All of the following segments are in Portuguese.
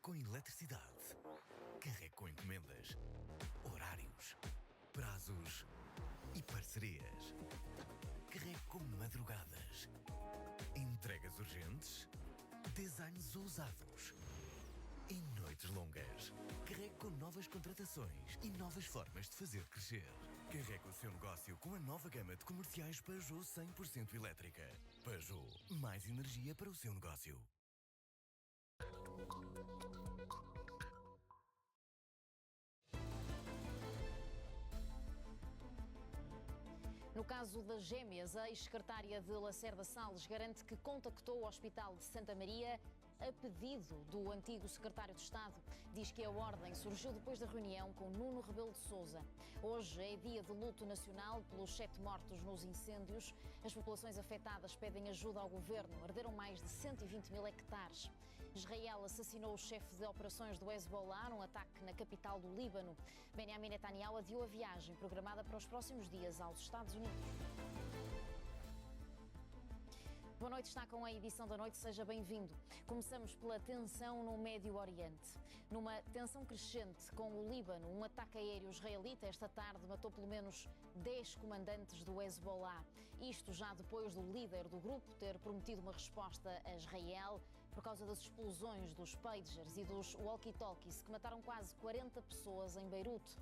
com eletricidade. Carregue com encomendas, horários, prazos e parcerias. Carregue com madrugadas, entregas urgentes, designs ousados e noites longas. Carregue com novas contratações e novas formas de fazer crescer. Carregue o seu negócio com a nova gama de comerciais Peugeot 100% elétrica. Peugeot, mais energia para o seu negócio. No caso das gêmeas, a ex-secretária de Lacerda Salles garante que contactou o Hospital de Santa Maria a pedido do antigo secretário de Estado. Diz que a ordem surgiu depois da reunião com Nuno Rebelo de Sousa. Hoje é dia de luto nacional pelos 7 mortos nos incêndios. As populações afetadas pedem ajuda ao governo. Arderam mais de 120 mil hectares. Israel assassinou o chefe de operações do Hezbollah num ataque na capital do Líbano. Benjamin Netanyahu adiou a viagem programada para os próximos dias aos Estados Unidos. Boa noite, está com a edição da noite, seja bem-vindo. Começamos pela tensão no Médio Oriente. Numa tensão crescente com o Líbano, um ataque aéreo israelita esta tarde matou pelo menos 10 comandantes do Hezbollah. Isto já depois do líder do grupo ter prometido uma resposta a Israel por causa das explosões dos pagers e dos walkie-talkies que mataram quase 40 pessoas em Beirute.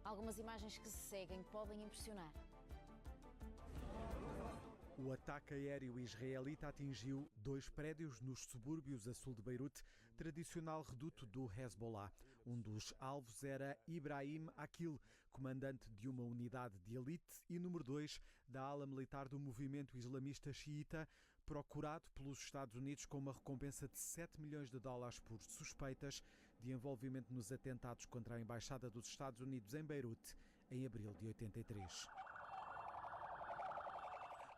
Algumas imagens que se seguem podem impressionar. O ataque aéreo israelita atingiu 2 prédios nos subúrbios a sul de Beirute, tradicional reduto do Hezbollah. Um dos alvos era Ibrahim Akil, comandante de uma unidade de elite e número 2 da ala militar do movimento islamista xiita, procurado pelos Estados Unidos com uma recompensa de 7 milhões de dólares por suspeitas de envolvimento nos atentados contra a Embaixada dos Estados Unidos em Beirute em abril de 83.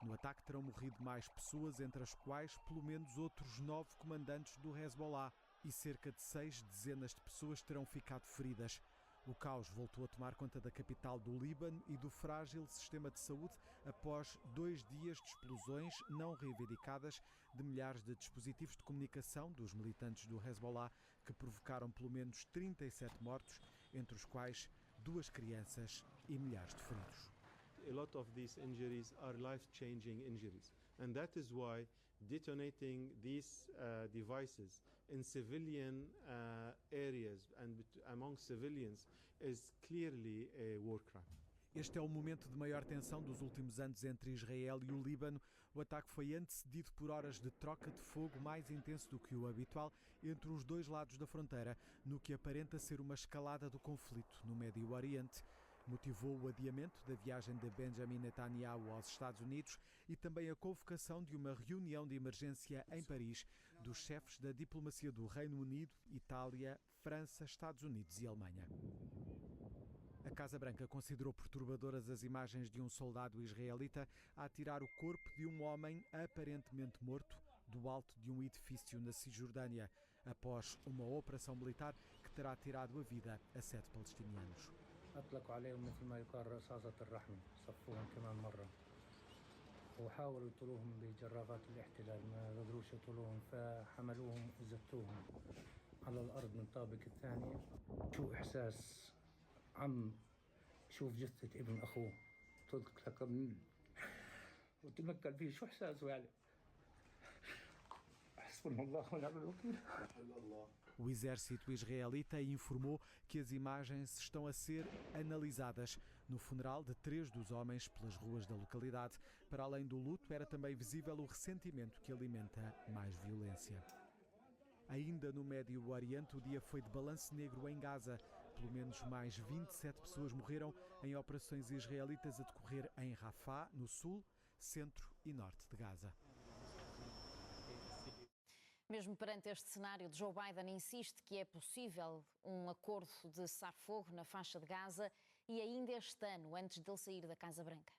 No ataque terão morrido mais pessoas, entre as quais pelo menos outros 9 comandantes do Hezbollah, e cerca de 6 dezenas de pessoas terão ficado feridas. O caos voltou a tomar conta da capital do Líbano e do frágil sistema de saúde após 2 dias de explosões não reivindicadas de milhares de dispositivos de comunicação dos militantes do Hezbollah, que provocaram pelo menos 37 mortos, entre os quais 2 crianças e milhares de feridos. A lot of these injuries are life-changing injuries, and that is why detonating these devices in civilian areas and among civilians is clearly a war crime. Este é o momento de maior tensão dos últimos anos entre Israel e o Líbano. O ataque foi antecedido por horas de troca de fogo mais intenso do que o habitual entre os 2 lados da fronteira, no que aparenta ser uma escalada do conflito no Médio Oriente. Motivou o adiamento da viagem de Benjamin Netanyahu aos Estados Unidos e também a convocação de uma reunião de emergência em Paris dos chefes da diplomacia do Reino Unido, Itália, França, Estados Unidos e Alemanha. A Casa Branca considerou perturbadoras as imagens de um soldado israelita a atirar o corpo de um homem aparentemente morto do alto de um edifício na Cisjordânia, após uma operação militar que terá tirado a vida a 7 palestinianos. أطلقوا عليهم مثل ما يقال رصاصة الرحم صفوهم كمان مرة وحاولوا يطلوهم بجرافات الاحتلال ما قدروش يطلوهم فحملوهم وزتوهم على الأرض من طابق الثاني. شو إحساس عم شوف جثة ابن أخوه تطلق وتمكن فيه شو إحساسه يعني حسبنا الله ونعم الوكيل. O exército israelita informou que as imagens estão a ser analisadas no funeral de 3 dos homens pelas ruas da localidade. Para além do luto, era também visível o ressentimento que alimenta mais violência. Ainda no Médio Oriente, o dia foi de balanço negro em Gaza. Pelo menos mais 27 pessoas morreram em operações israelitas a decorrer em Rafah, no sul, centro e norte de Gaza. Mesmo perante este cenário, Joe Biden insiste que é possível um acordo de cessar-fogo na faixa de Gaza e ainda este ano, antes de ele sair da Casa Branca.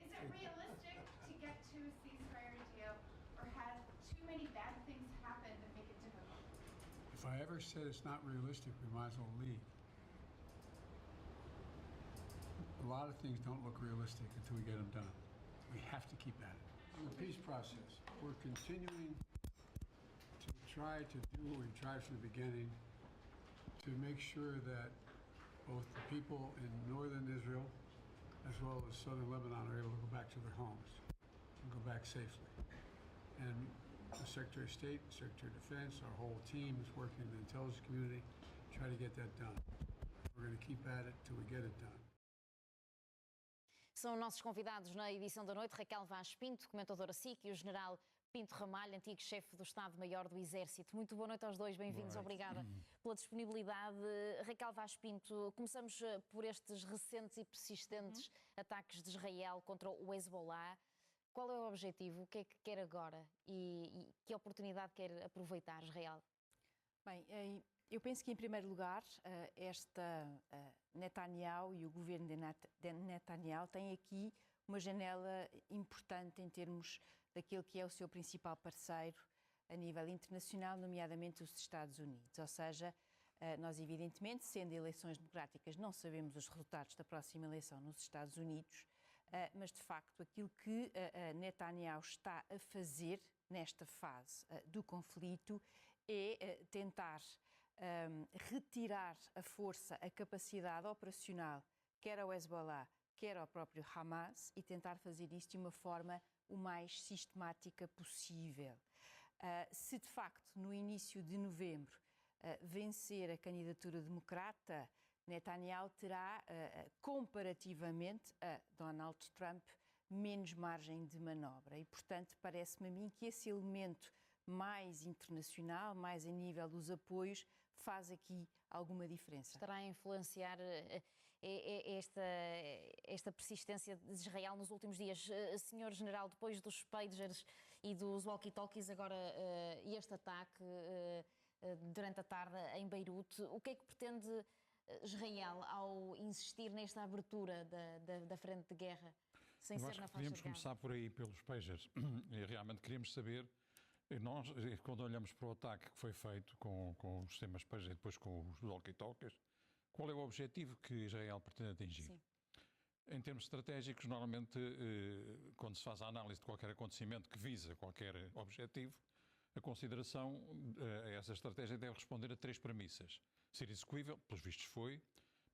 Is it realistic to get to a ceasefire deal, or have too many bad things happen that make it difficult? If I ever said it's not realistic, we might as well leave. A lot of things don't look realistic until we get them done. We have to keep at it. On the peace process, we're continuing to try to do what we tried from the beginning to make sure that both the people in northern Israel as well as southern Lebanon are able to go back to their homes and go back safely. And the Secretary of State, Secretary of Defense, our whole team is working in the intelligence community to try to get that done. We're going to keep at it till we get it done. São nossos convidados na edição da noite Raquel Vaz Pinto, comentadora SIC, e o general Pinto Ramalho, antigo chefe do Estado-Maior do Exército. Muito boa noite aos dois, bem-vindos, obrigada pela disponibilidade. Raquel Vaz Pinto, começamos por estes recentes e persistentes ataques de Israel contra o Hezbollah. Qual é o objetivo? O que é que quer agora? E que oportunidade quer aproveitar Israel? Bem, eu penso que, em primeiro lugar, Netanyahu e o governo de Netanyahu têm aqui uma janela importante em termos daquilo que é o seu principal parceiro a nível internacional, nomeadamente os Estados Unidos. Ou seja, nós, evidentemente, sendo eleições democráticas, não sabemos os resultados da próxima eleição nos Estados Unidos, mas, de facto, aquilo que Netanyahu está a fazer nesta fase do conflito é tentar retirar a força, a capacidade operacional, quer ao Hezbollah, quer ao próprio Hamas, e tentar fazer isso de uma forma o mais sistemática possível. Se de facto no início de novembro vencer a candidatura democrata, Netanyahu terá, comparativamente a Donald Trump, menos margem de manobra. E, portanto, parece-me a mim que esse elemento mais internacional, mais a nível dos apoios, faz aqui alguma diferença. Estará a influenciar esta persistência de Israel nos últimos dias. Senhor General, depois dos pagers e dos walkie-talkies, agora este ataque durante a tarde em Beirute, o que é que pretende Israel ao insistir nesta abertura da frente de guerra, sem ser na faixa de Gaza? Podíamos começar por aí, pelos pagers. E realmente queríamos saber, nós, quando olhamos para o ataque que foi feito com os sistemas pager e depois com os walkie-talkies, qual é o objetivo que Israel pretende atingir? Sim. Em termos estratégicos, normalmente, quando se faz a análise de qualquer acontecimento que visa qualquer objetivo, a consideração a essa estratégia deve responder a 3 premissas. Ser execuível, pelos vistos foi,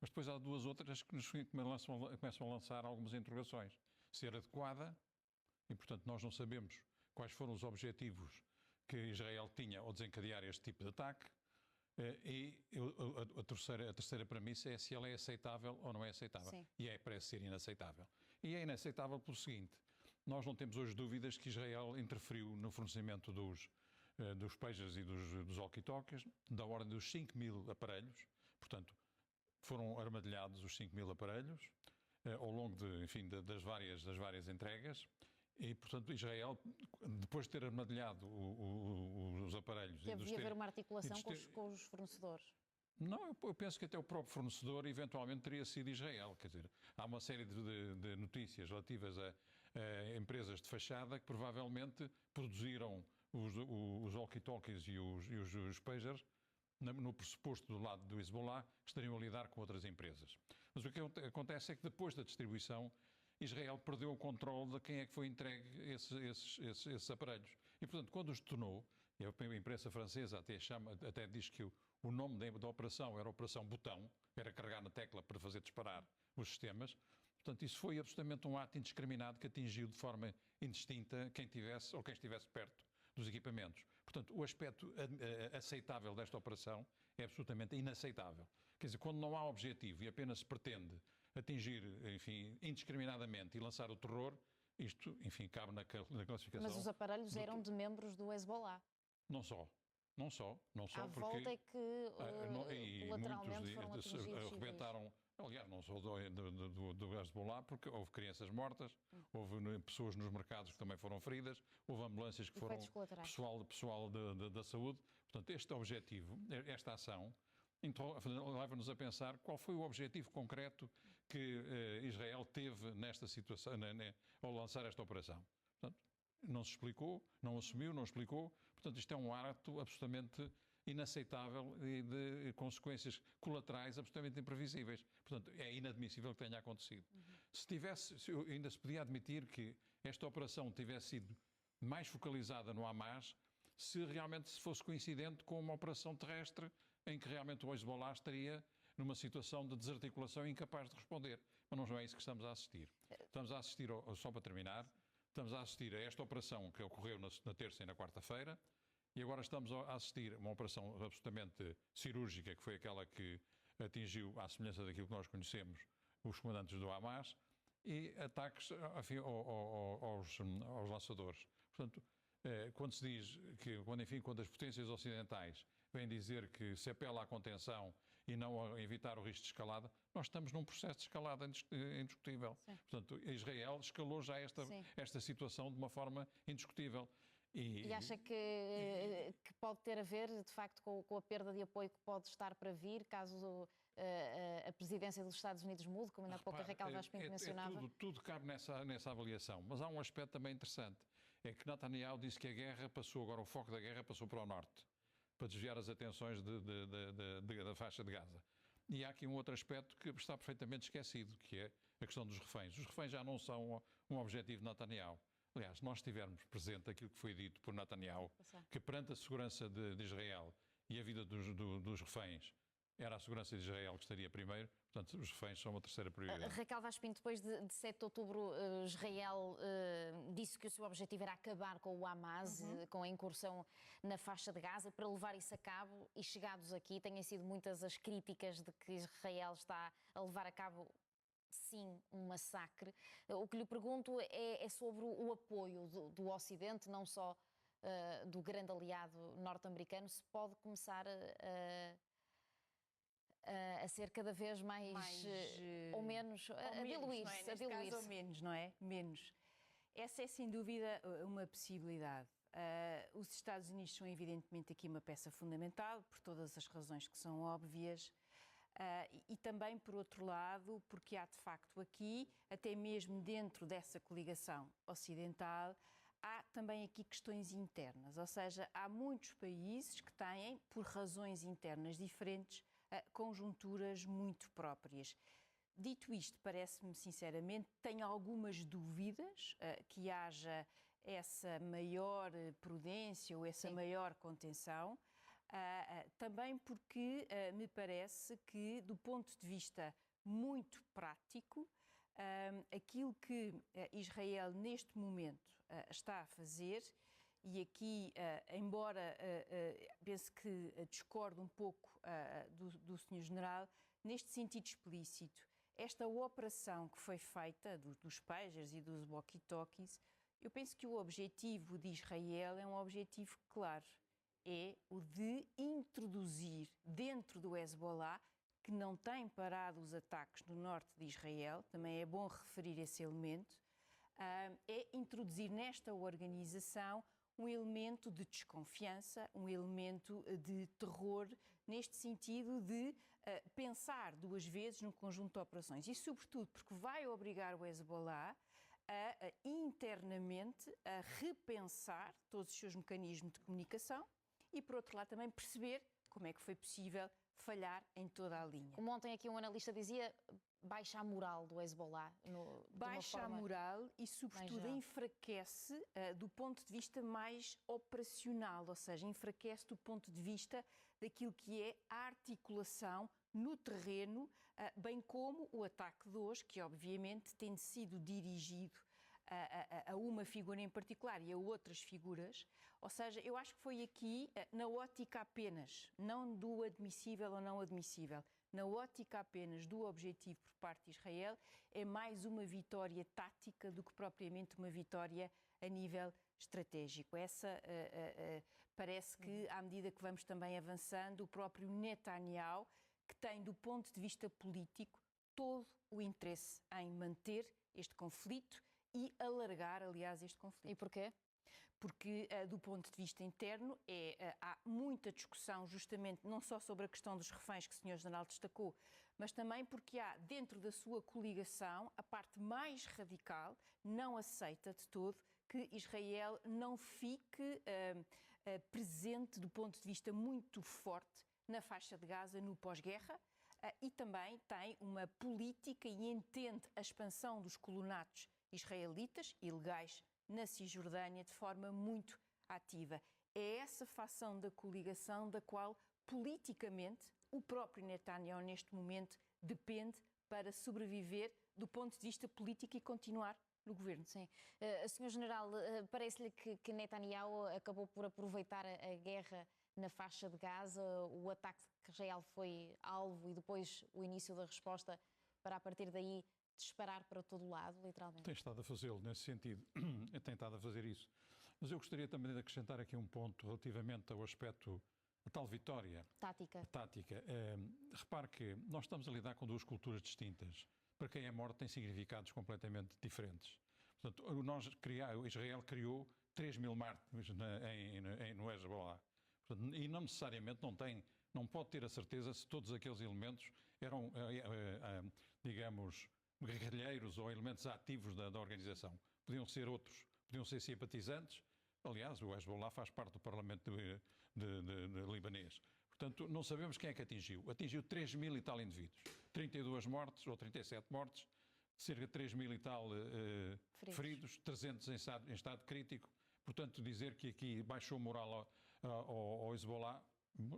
mas depois há 2 outras que nos começam a lançar algumas interrogações. Ser adequada, e portanto nós não sabemos quais foram os objetivos que Israel tinha ao desencadear este tipo de ataque. E a terceira premissa é se ela é aceitável ou não é aceitável. Sim. E parece ser inaceitável. E é inaceitável pelo seguinte: nós não temos hoje dúvidas que Israel interferiu no fornecimento dos pagers e dos walkie-talkies, da ordem dos 5.000 aparelhos. Portanto, foram armadilhados os 5.000 aparelhos ao longo das várias entregas. E, portanto, Israel, depois de ter armadilhado os aparelhos... Deve haver uma articulação com os fornecedores. Não, eu penso que até o próprio fornecedor eventualmente teria sido Israel. Quer dizer, há uma série de notícias relativas a empresas de fachada que provavelmente produziram os walkie-talkies e os pagers no pressuposto do lado do Hezbollah, que estariam a lidar com outras empresas. Mas o que acontece é que depois da distribuição, Israel perdeu o controle de quem é que foi entregue esses aparelhos. E, portanto, quando os detonou, e a imprensa francesa até diz que o nome da operação era Operação Botão, era carregar na tecla para fazer disparar os sistemas. Portanto, isso foi absolutamente um ato indiscriminado que atingiu de forma indistinta quem estivesse perto dos equipamentos. Portanto, o aspecto aceitável desta operação é absolutamente inaceitável. Quer dizer, quando não há objetivo e apenas se pretende atingir, indiscriminadamente e lançar o terror, isto, cabe na classificação. Mas os aparelhos eram de membros do Hezbollah. Não só. À volta é que lateralmente foram atingidos arrebentaram, aliás, não só do Hezbollah, porque houve crianças mortas, houve pessoas nos mercados que também foram feridas, houve ambulâncias que foram pessoal da saúde. Portanto, este objetivo, esta ação, leva-nos a pensar qual foi o objetivo concreto que Israel teve nesta situação, ao lançar esta operação. Portanto, não se explicou, não assumiu, não explicou. Portanto, isto é um ato absolutamente inaceitável e de consequências colaterais absolutamente imprevisíveis. Portanto, é inadmissível que tenha acontecido. Ainda se podia admitir que esta operação tivesse sido mais focalizada no Hamas, se realmente se fosse coincidente com uma operação terrestre em que realmente o Hezbollah estaria numa situação de desarticulação incapaz de responder. Mas não é isso que estamos a assistir. Estamos a assistir, só para terminar, estamos a assistir a esta operação que ocorreu na terça e na quarta-feira, e agora estamos a assistir a uma operação absolutamente cirúrgica, que foi aquela que atingiu, à semelhança daquilo que nós conhecemos, os comandantes do Hamas, e ataques aos lançadores. Portanto, quando se diz que, quando as potências ocidentais vêm dizer que se apela à contenção e não a evitar o risco de escalada, nós estamos num processo de escalada indiscutível. Sim. Portanto, Israel escalou já esta situação de uma forma indiscutível. E acha que pode ter a ver, de facto, com a perda de apoio que pode estar para vir, caso a presidência dos Estados Unidos mude, como ainda há pouco a Raquel Vaz Pinto mencionava? Tudo cabe nessa avaliação, mas há um aspecto também interessante, é que Netanyahu disse que a guerra passou, agora o foco da guerra passou para o norte, para desviar as atenções da faixa de Gaza. E há aqui um outro aspecto que está perfeitamente esquecido, que é a questão dos reféns. Os reféns já não são um objetivo de Netanyahu. Aliás, nós tivermos presente aquilo que foi dito por Netanyahu, que perante a segurança de Israel e a vida dos reféns, era a segurança de Israel que estaria primeiro, portanto, os reféns são uma terceira prioridade. Raquel Vaz Pinto, depois de 7 de outubro, Israel disse que o seu objetivo era acabar com o Hamas, com a incursão na faixa de Gaza, para levar isso a cabo, e chegados aqui, têm sido muitas as críticas de que Israel está a levar a cabo, sim, um massacre. O que lhe pergunto é sobre o apoio do Ocidente, não só do grande aliado norte-americano, se pode começar a ser cada vez mais ou menos, a diluir-se. É? Neste caso, ou menos, não é? Menos. Essa é, sem dúvida, uma possibilidade. Os Estados Unidos são, evidentemente, aqui uma peça fundamental, por todas as razões que são óbvias. E também, por outro lado, porque há, de facto, aqui, até mesmo dentro dessa coligação ocidental, há também aqui questões internas. Ou seja, há muitos países que têm, por razões internas diferentes, conjunturas muito próprias. Dito isto, parece-me sinceramente, tenho algumas dúvidas que haja essa maior prudência ou essa maior contenção, também porque me parece que, do ponto de vista muito prático, aquilo que Israel neste momento está a fazer, e aqui, embora penso que discordo um pouco do Sr. General, neste sentido explícito, esta operação que foi feita dos pagers e dos walkie-talkies, eu penso que o objetivo de Israel é um objetivo claro, é o de introduzir dentro do Hezbollah, que não tem parado os ataques no norte de Israel, também é bom referir esse elemento, é introduzir nesta organização um elemento de desconfiança, um elemento de terror, neste sentido de pensar duas vezes num conjunto de operações. E, sobretudo, porque vai obrigar o Hezbollah a internamente a repensar todos os seus mecanismos de comunicação e, por outro lado, também perceber como é que foi possível falhar em toda a linha. Como ontem aqui um analista dizia, baixa a moral do Hezbollah. Baixa a moral e, sobretudo, enfraquece do ponto de vista mais operacional, ou seja, enfraquece do ponto de vista daquilo que é a articulação no terreno, bem como o ataque de hoje, que obviamente tem sido dirigido a uma figura em particular e a outras figuras. Ou seja, eu acho que foi aqui na ótica apenas, não do admissível ou não admissível, na ótica apenas do objetivo por parte de Israel, é mais uma vitória tática do que propriamente uma vitória a nível estratégico. Essa parece que, à medida que vamos também avançando, o próprio Netanyahu, que tem, do ponto de vista político, todo o interesse em manter este conflito e alargar, aliás, este conflito. E porquê? Porque, do ponto de vista interno, há muita discussão justamente não só sobre a questão dos reféns que o Sr. General destacou, mas também porque há, dentro da sua coligação, a parte mais radical não aceita de todo que Israel não fique presente do ponto de vista muito forte na faixa de Gaza no pós-guerra, e também tem uma política e entende a expansão dos colonatos israelitas ilegais na Cisjordânia de forma muito ativa. é essa facção da coligação da qual, politicamente, o próprio Netanyahu, neste momento, depende para sobreviver do ponto de vista político e continuar no governo. Sim. Sr. General, parece-lhe que Netanyahu acabou por aproveitar a guerra na faixa de Gaza, o ataque que Israel foi alvo e depois o início da resposta para, a partir daí, disparar para todo o lado, literalmente? Tem estado a fazê-lo nesse sentido, tem estado a fazer isso. Mas eu gostaria também de acrescentar aqui um ponto relativamente ao aspecto, a tal vitória tática. Repare que nós estamos a lidar com duas culturas distintas. Para quem é morto tem significados completamente diferentes. Portanto, Israel criou 3.000 mártires no Hezbollah. Portanto, e não necessariamente não pode ter a certeza se todos aqueles elementos eram, digamos, guerrilheiros ou elementos ativos da organização. Podiam ser outros, podiam ser simpatizantes. Aliás, o Hezbollah faz parte do Parlamento de libanês. Portanto, não sabemos quem é que atingiu. Atingiu 3.000 e tal indivíduos. 32 mortes, ou 37 mortes, cerca de 3.000 e tal feridos, 300 em estado crítico. Portanto, dizer que aqui baixou o moral ao Hezbollah,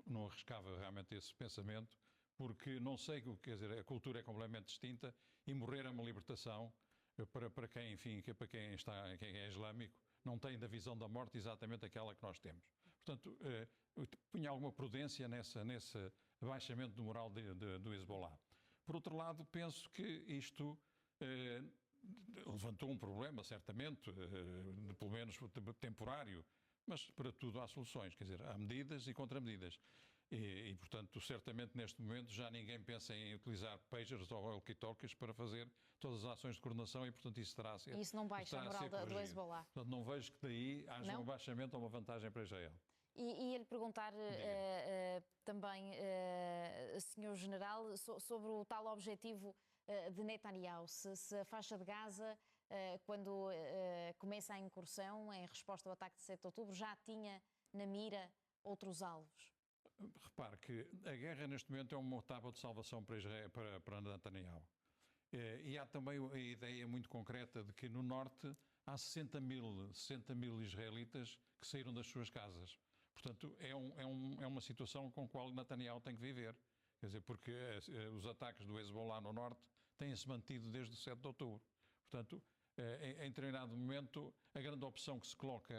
não arriscava realmente esse pensamento, porque não sei, quer dizer, a cultura é completamente distinta e morrer é uma libertação para quem, enfim, quem é islâmico, não tem da visão da morte exatamente aquela que nós temos. Portanto, punha alguma prudência nesse abaixamento do moral do Hezbollah. Por outro lado, penso que isto levantou um problema, certamente, pelo menos temporário, mas para tudo há soluções, quer dizer, há medidas e contramedidas. E, portanto, certamente neste momento já ninguém pensa em utilizar pagers ou walkie-talkies para fazer todas as ações de coordenação e, portanto, isso terá a ser. Isso não baixa a moral do Hezbollah. Portanto, não vejo que daí haja um abaixamento ou uma vantagem para Israel. E ele perguntar também, Sr. General, sobre o tal objetivo de Netanyahu, se a faixa de Gaza, quando começa a incursão em resposta ao ataque de 7 de outubro, já tinha na mira outros alvos. Repare que a guerra neste momento é uma tábua de salvação para Israel, para Netanyahu. E há também a ideia muito concreta de que no norte há 60 mil israelitas que saíram das suas casas. Portanto, é uma situação com a qual Netanyahu tem que viver. Quer dizer, porque os ataques do Hezbollah no norte têm-se mantido desde o 7 de outubro. Portanto, em determinado momento, a grande opção que se coloca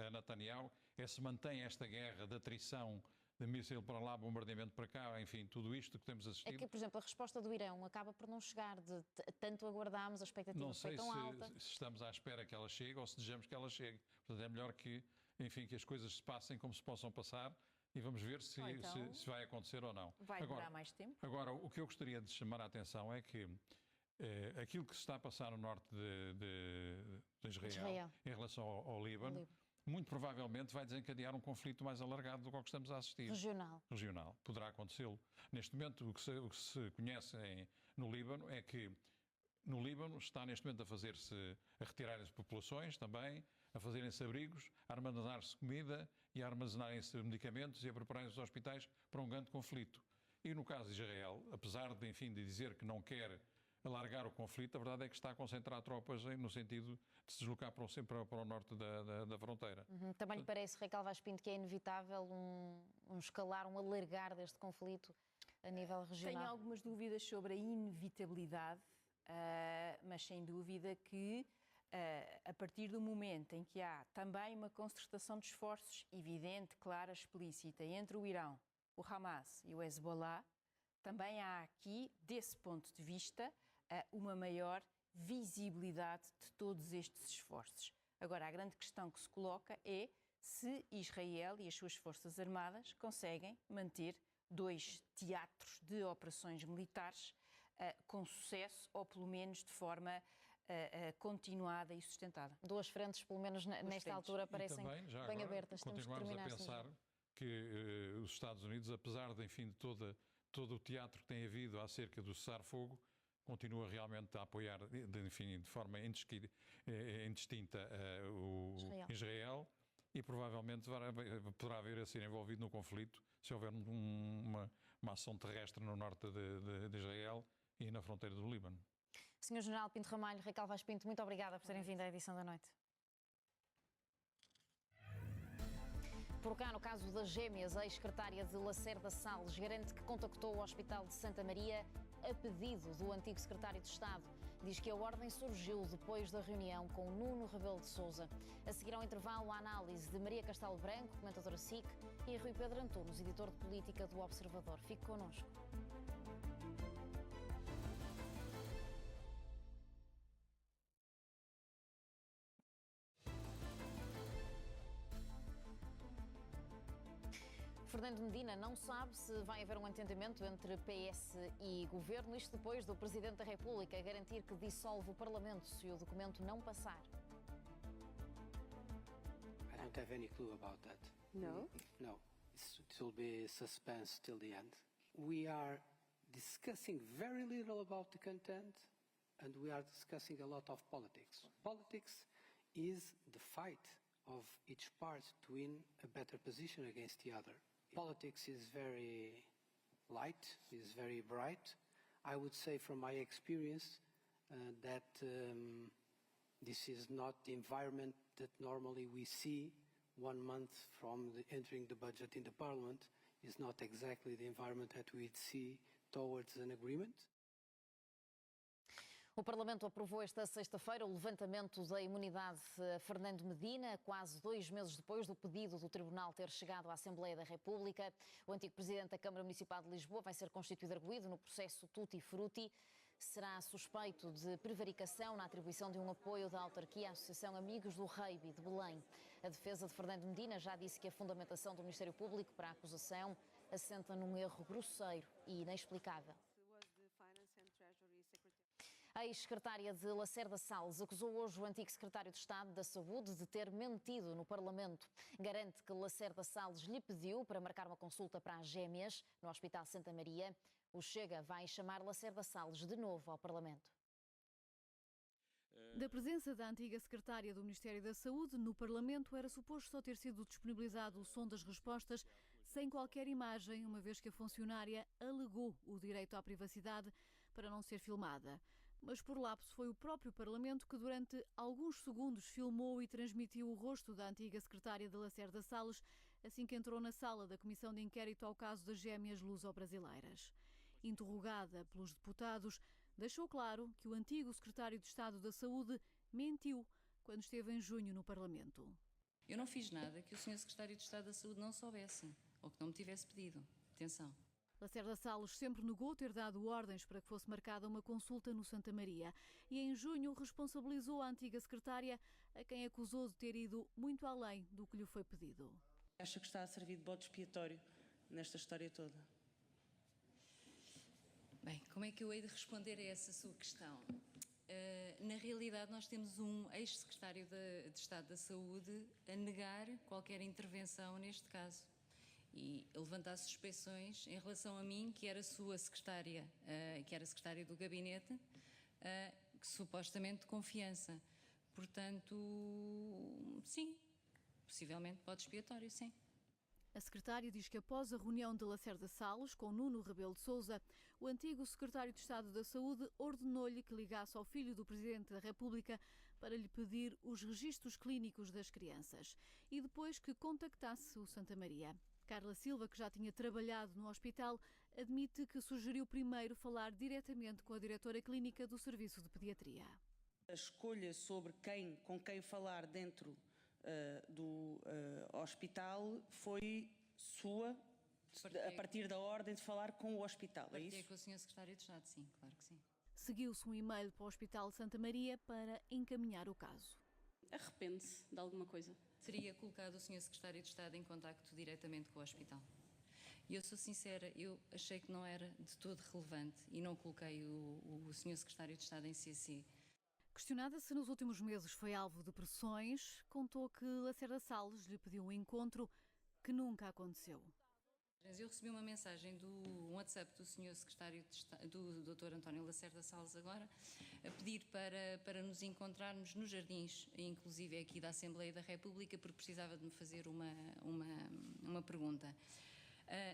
a Netanyahu é se mantém esta guerra de atrição, de míssil para lá, bombardeamento para cá, enfim, tudo isto que temos assistido. É que, por exemplo, a resposta do Irão acaba por não chegar, tanto aguardámos, a expectativa foi tão alta. Não sei se estamos à espera que ela chegue ou se desejamos que ela chegue. Portanto, é melhor que, enfim, que as coisas se passem como se possam passar e vamos ver se vai acontecer ou não. Vai demorar mais tempo. Agora, o que eu gostaria de chamar a atenção é que aquilo que se está a passar no norte de Israel em relação ao Líbano, muito provavelmente vai desencadear um conflito mais alargado do que o que estamos a assistir. Regional. Poderá acontecê-lo. Neste momento, o que se conhece no Líbano é que no Líbano está neste momento a retirarem-se populações também, a fazerem-se abrigos, a armazenar-se comida e a armazenarem-se medicamentos e a prepararem os hospitais para um grande conflito. E no caso de Israel, apesar de, enfim, de dizer que não quer alargar o conflito, a verdade é que está a concentrar tropas no sentido de se deslocar para o norte da fronteira. Também lhe parece, Raquel Vaz Pinto, que é inevitável um escalar, um alargar deste conflito a nível regional? Tenho algumas dúvidas sobre a inevitabilidade, mas sem dúvida que a partir do momento em que há também uma concertação de esforços evidente, clara, explícita entre o Irão, o Hamas e o Hezbollah, também há aqui, desse ponto de vista, uma maior visibilidade de todos estes esforços. Agora, a grande questão que se coloca é se Israel e as suas forças armadas conseguem manter 2 teatros de operações militares com sucesso ou, pelo menos, de forma continuada e sustentada. 2 frentes, pelo menos nesta altura, parecem bem abertas. Continuamos a pensar que os Estados Unidos, apesar de, enfim, de todo o teatro que tem havido acerca do cessar-fogo, continua realmente a apoiar, enfim, de forma indistinta Israel e provavelmente poderá vir a ser envolvido no conflito se houver uma ação terrestre no norte de Israel e na fronteira do Líbano. Sr. General Pinto Ramalho, Raquel Vaz Pinto, muito obrigada por terem vindo à edição da noite. Por cá, no caso das gêmeas, a ex-secretária de Lacerda Salles garante que contactou o Hospital de Santa Maria a pedido do antigo secretário de Estado. Diz que a ordem surgiu depois da reunião com Nuno Rebelo de Sousa. A seguir ao intervalo, a análise de Maria Castelo Branco, comentadora SIC, e Rui Pedro Antunes, editor de política do Observador. Fique connosco. Fernando Medina não sabe se vai haver um entendimento entre PS e Governo, isto depois do Presidente da República garantir que dissolve o Parlamento se o documento não passar. I don't have any clue about that. No? No. It will be suspense till the end. We are discussing very little about the content and we are discussing a lot of politics. Politics is the fight of each part to win a better position against the other. Politics is very light, is very bright. I would say from my experience that this is not the environment that normally we see 1 month from entering the budget in the Parliament. Is not exactly the environment that we'd see towards an agreement. O Parlamento aprovou esta sexta-feira o levantamento da imunidade a Fernando Medina, quase 2 meses depois do pedido do Tribunal ter chegado à Assembleia da República. O antigo Presidente da Câmara Municipal de Lisboa vai ser constituído arguido no processo Tutti Frutti. Será suspeito de prevaricação na atribuição de um apoio da autarquia à Associação Amigos do Reibe de Belém. A defesa de Fernando Medina já disse que a fundamentação do Ministério Público para a acusação assenta num erro grosseiro e inexplicável. A ex-secretária de Lacerda Salles acusou hoje o antigo secretário de Estado da Saúde de ter mentido no Parlamento. Garante que Lacerda Salles lhe pediu para marcar uma consulta para as gêmeas no Hospital Santa Maria. O Chega vai chamar Lacerda Salles de novo ao Parlamento. Da presença da antiga secretária do Ministério da Saúde no Parlamento era suposto só ter sido disponibilizado o som das respostas sem qualquer imagem, uma vez que a funcionária alegou o direito à privacidade para não ser filmada. Mas por lapso foi o próprio Parlamento que durante alguns segundos filmou e transmitiu o rosto da antiga secretária de Lacerda Salles assim que entrou na sala da Comissão de Inquérito ao caso das gêmeas luso-brasileiras. Interrogada pelos deputados, deixou claro que o antigo secretário de Estado da Saúde mentiu quando esteve em junho no Parlamento. Eu não fiz nada que o Sr. Secretário de Estado da Saúde não soubesse ou que não me tivesse pedido. Atenção. Lacerda Salles sempre negou ter dado ordens para que fosse marcada uma consulta no Santa Maria e em junho responsabilizou a antiga secretária, a quem acusou de ter ido muito além do que lhe foi pedido. Acha que está a servir de bode expiatório nesta história toda? Bem, como é que eu hei de responder a essa sua questão? Na realidade, nós temos um ex-secretário de Estado da Saúde a negar qualquer intervenção neste caso e a levantar suspeições em relação a mim, que era sua secretária, que era secretária do gabinete, que supostamente de confiança. Portanto, sim, possivelmente bode expiatório, sim. A secretária diz que após a reunião de Lacerda Salles com Nuno Rebelo de Sousa, o antigo secretário de Estado da Saúde ordenou-lhe que ligasse ao filho do Presidente da República para lhe pedir os registros clínicos das crianças e depois que contactasse o Santa Maria. Carla Silva, que já tinha trabalhado no hospital, admite que sugeriu primeiro falar diretamente com a diretora clínica do Serviço de Pediatria. A escolha sobre com quem falar dentro do hospital foi sua, a partir da ordem de falar com o hospital, é isso? Com o Sr. Secretário de Estado, sim, claro que sim. Seguiu-se um e-mail para o Hospital de Santa Maria para encaminhar o caso. Arrepende-se de alguma coisa? Teria colocado o Sr. Secretário de Estado em contacto diretamente com o hospital. E eu sou sincera, eu achei que não era de todo relevante e não coloquei o Sr. Secretário de Estado em CC. Questionada se nos últimos meses foi alvo de pressões, contou que Lacerda Salles lhe pediu um encontro que nunca aconteceu. Eu recebi uma mensagem do WhatsApp do Sr. Secretário de Estado, do Dr. António Lacerda Salles agora, a pedir para nos encontrarmos nos jardins, inclusive aqui da Assembleia da República, porque precisava de me fazer uma pergunta.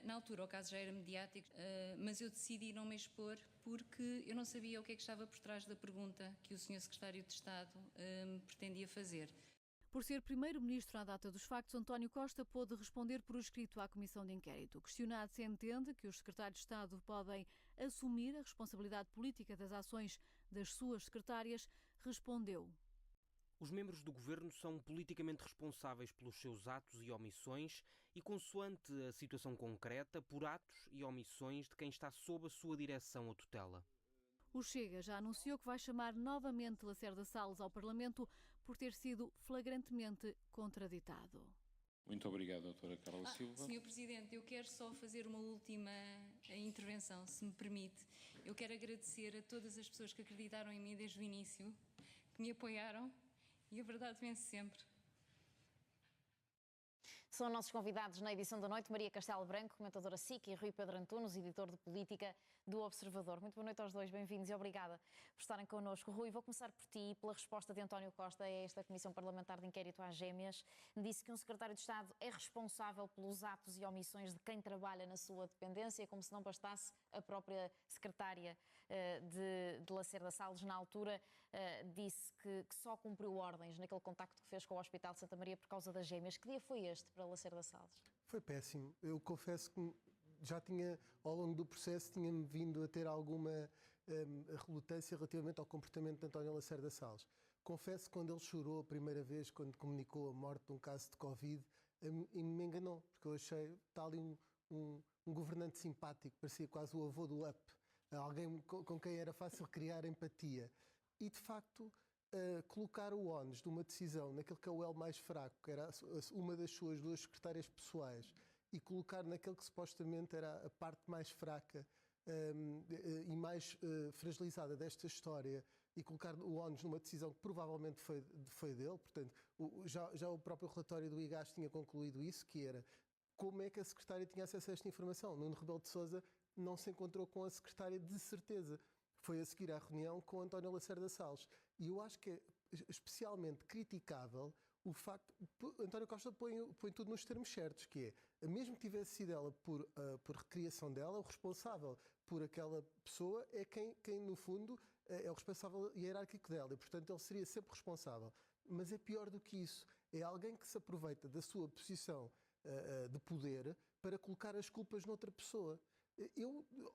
Na altura o caso já era mediático, mas eu decidi não me expor porque eu não sabia o que é que estava por trás da pergunta que o Sr. Secretário de Estado me pretendia fazer. Por ser primeiro-ministro à data dos factos, António Costa pôde responder por escrito à Comissão de Inquérito. Questionado se entende que os secretários de Estado podem assumir a responsabilidade política das ações das suas secretárias, respondeu: os membros do governo são politicamente responsáveis pelos seus atos e omissões e, consoante a situação concreta, por atos e omissões de quem está sob a sua direção ou tutela. O Chega já anunciou que vai chamar novamente Lacerda Salles ao Parlamento por ter sido flagrantemente contraditado. Muito obrigado, doutora Carla Silva. Senhor Presidente, eu quero só fazer uma última intervenção, se me permite. Eu quero agradecer a todas as pessoas que acreditaram em mim desde o início, que me apoiaram, e a verdade vence sempre. São nossos convidados na edição da noite Maria Castelo Branco, comentadora SIC, e Rui Pedro Antunes, editor de política do Observador. Muito boa noite aos dois, bem-vindos e obrigada por estarem connosco. Rui, vou começar por ti, pela resposta de António Costa a esta Comissão Parlamentar de Inquérito às Gêmeas. Disse que um secretário de Estado é responsável pelos atos e omissões de quem trabalha na sua dependência, como se não bastasse. A própria secretária de Lacerda Salles, na altura, disse que só cumpriu ordens naquele contacto que fez com o Hospital de Santa Maria por causa das gêmeas. Que dia foi este para Lacerda Salles? Foi péssimo. Eu confesso que já tinha, ao longo do processo, tinha-me vindo a ter alguma relutância relativamente ao comportamento de António Lacerda Salles. Confesso que quando ele chorou a primeira vez, quando comunicou a morte de um caso de Covid, e me enganou, porque eu achei está ali um governante simpático, parecia quase o avô do UP, alguém com quem era fácil criar empatia. E, de facto, colocar o ónus de uma decisão naquele que é o elo mais fraco, que era uma das suas duas secretárias pessoais, e colocar naquele que supostamente era a parte mais fraca e mais fragilizada desta história, e colocar o ónus numa decisão que provavelmente foi dele. Portanto, já o próprio relatório do IGAS tinha concluído isso, que era como é que a secretária tinha acesso a esta informação. Nuno Rebelo de Sousa não se encontrou com a secretária de certeza. Foi a seguir à reunião com António Lacerda Salles. E eu acho que é especialmente criticável o facto... António Costa põe tudo nos termos certos, que é, mesmo que tivesse sido ela por recriação dela, o responsável por aquela pessoa é quem no fundo, é o responsável hierárquico dela. E, portanto, ele seria sempre responsável. Mas é pior do que isso. É alguém que se aproveita da sua posição de poder para colocar as culpas noutra pessoa.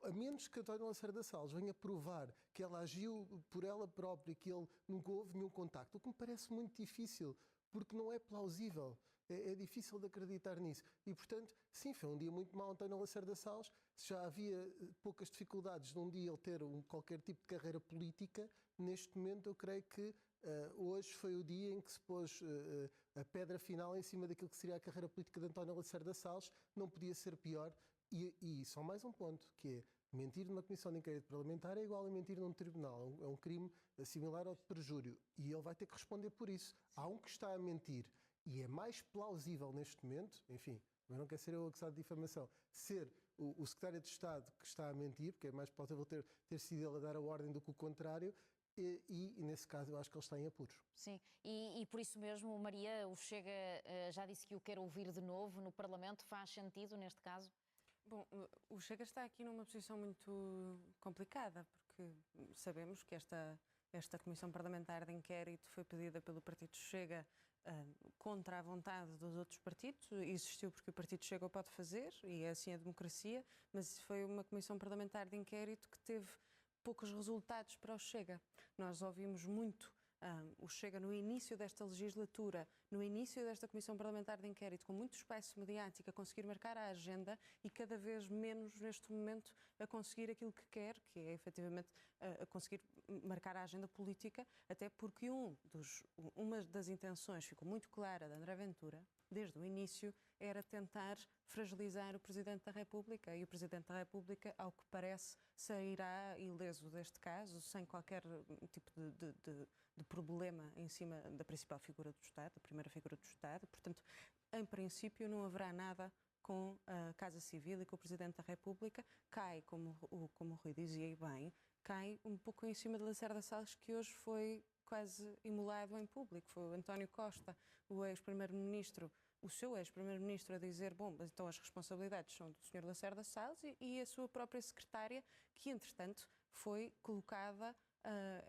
A menos que António Lacerda Salles venha provar que ela agiu por ela própria e que ele nunca houve nenhum contacto, o que me parece muito difícil, porque não é plausível. É difícil de acreditar nisso. E, portanto, sim, foi um dia muito mau António Lacerda Salles. Se já havia poucas dificuldades de um dia ele ter qualquer tipo de carreira política, neste momento eu creio que hoje foi o dia em que se pôs a pedra final em cima daquilo que seria a carreira política de António Lacerda Salles. Não podia ser pior. E só mais um ponto, que é mentir numa comissão de inquérito parlamentar é igual a mentir num tribunal. É um crime similar ao de perjúrio. E ele vai ter que responder por isso. Há um que está a mentir e é mais plausível neste momento, enfim, mas não quer ser eu acusado de difamação, ser o secretário de Estado que está a mentir, porque é mais plausível ter sido ele a dar a ordem do que o contrário. E nesse caso eu acho que ele está em apuros. Sim, e por isso mesmo, Maria, o Chega já disse que o quer ouvir de novo no Parlamento. Faz sentido neste caso? Bom, o Chega está aqui numa posição muito complicada, porque sabemos que esta Comissão Parlamentar de Inquérito foi pedida pelo Partido Chega contra a vontade dos outros partidos. Existiu porque o Partido Chega o pode fazer, e é assim a democracia, mas foi uma Comissão Parlamentar de Inquérito que teve poucos resultados para o Chega. Nós ouvimos muito o Chega no início desta legislatura, no início desta Comissão Parlamentar de Inquérito, com muito espaço mediático, a conseguir marcar a agenda, e cada vez menos neste momento a conseguir aquilo que quer, que é efetivamente a conseguir marcar a agenda política, até porque uma das intenções ficou muito clara de André Ventura, desde o início, era tentar fragilizar o Presidente da República, e o Presidente da República, ao que parece, sairá ileso deste caso, sem qualquer tipo de problema em cima da principal figura do Estado, da primeira figura do Estado. Portanto, em princípio, não haverá nada com a Casa Civil e com o Presidente da República. Cai, como o Rui dizia e bem, cai um pouco em cima de Lacerda Salles, que hoje foi quase imolado em público. Foi o António Costa, o ex-primeiro-ministro, o seu ex-primeiro-ministro, a dizer, bom, então as responsabilidades são do Sr. Lacerda Salles, e a sua própria secretária, que entretanto foi colocada,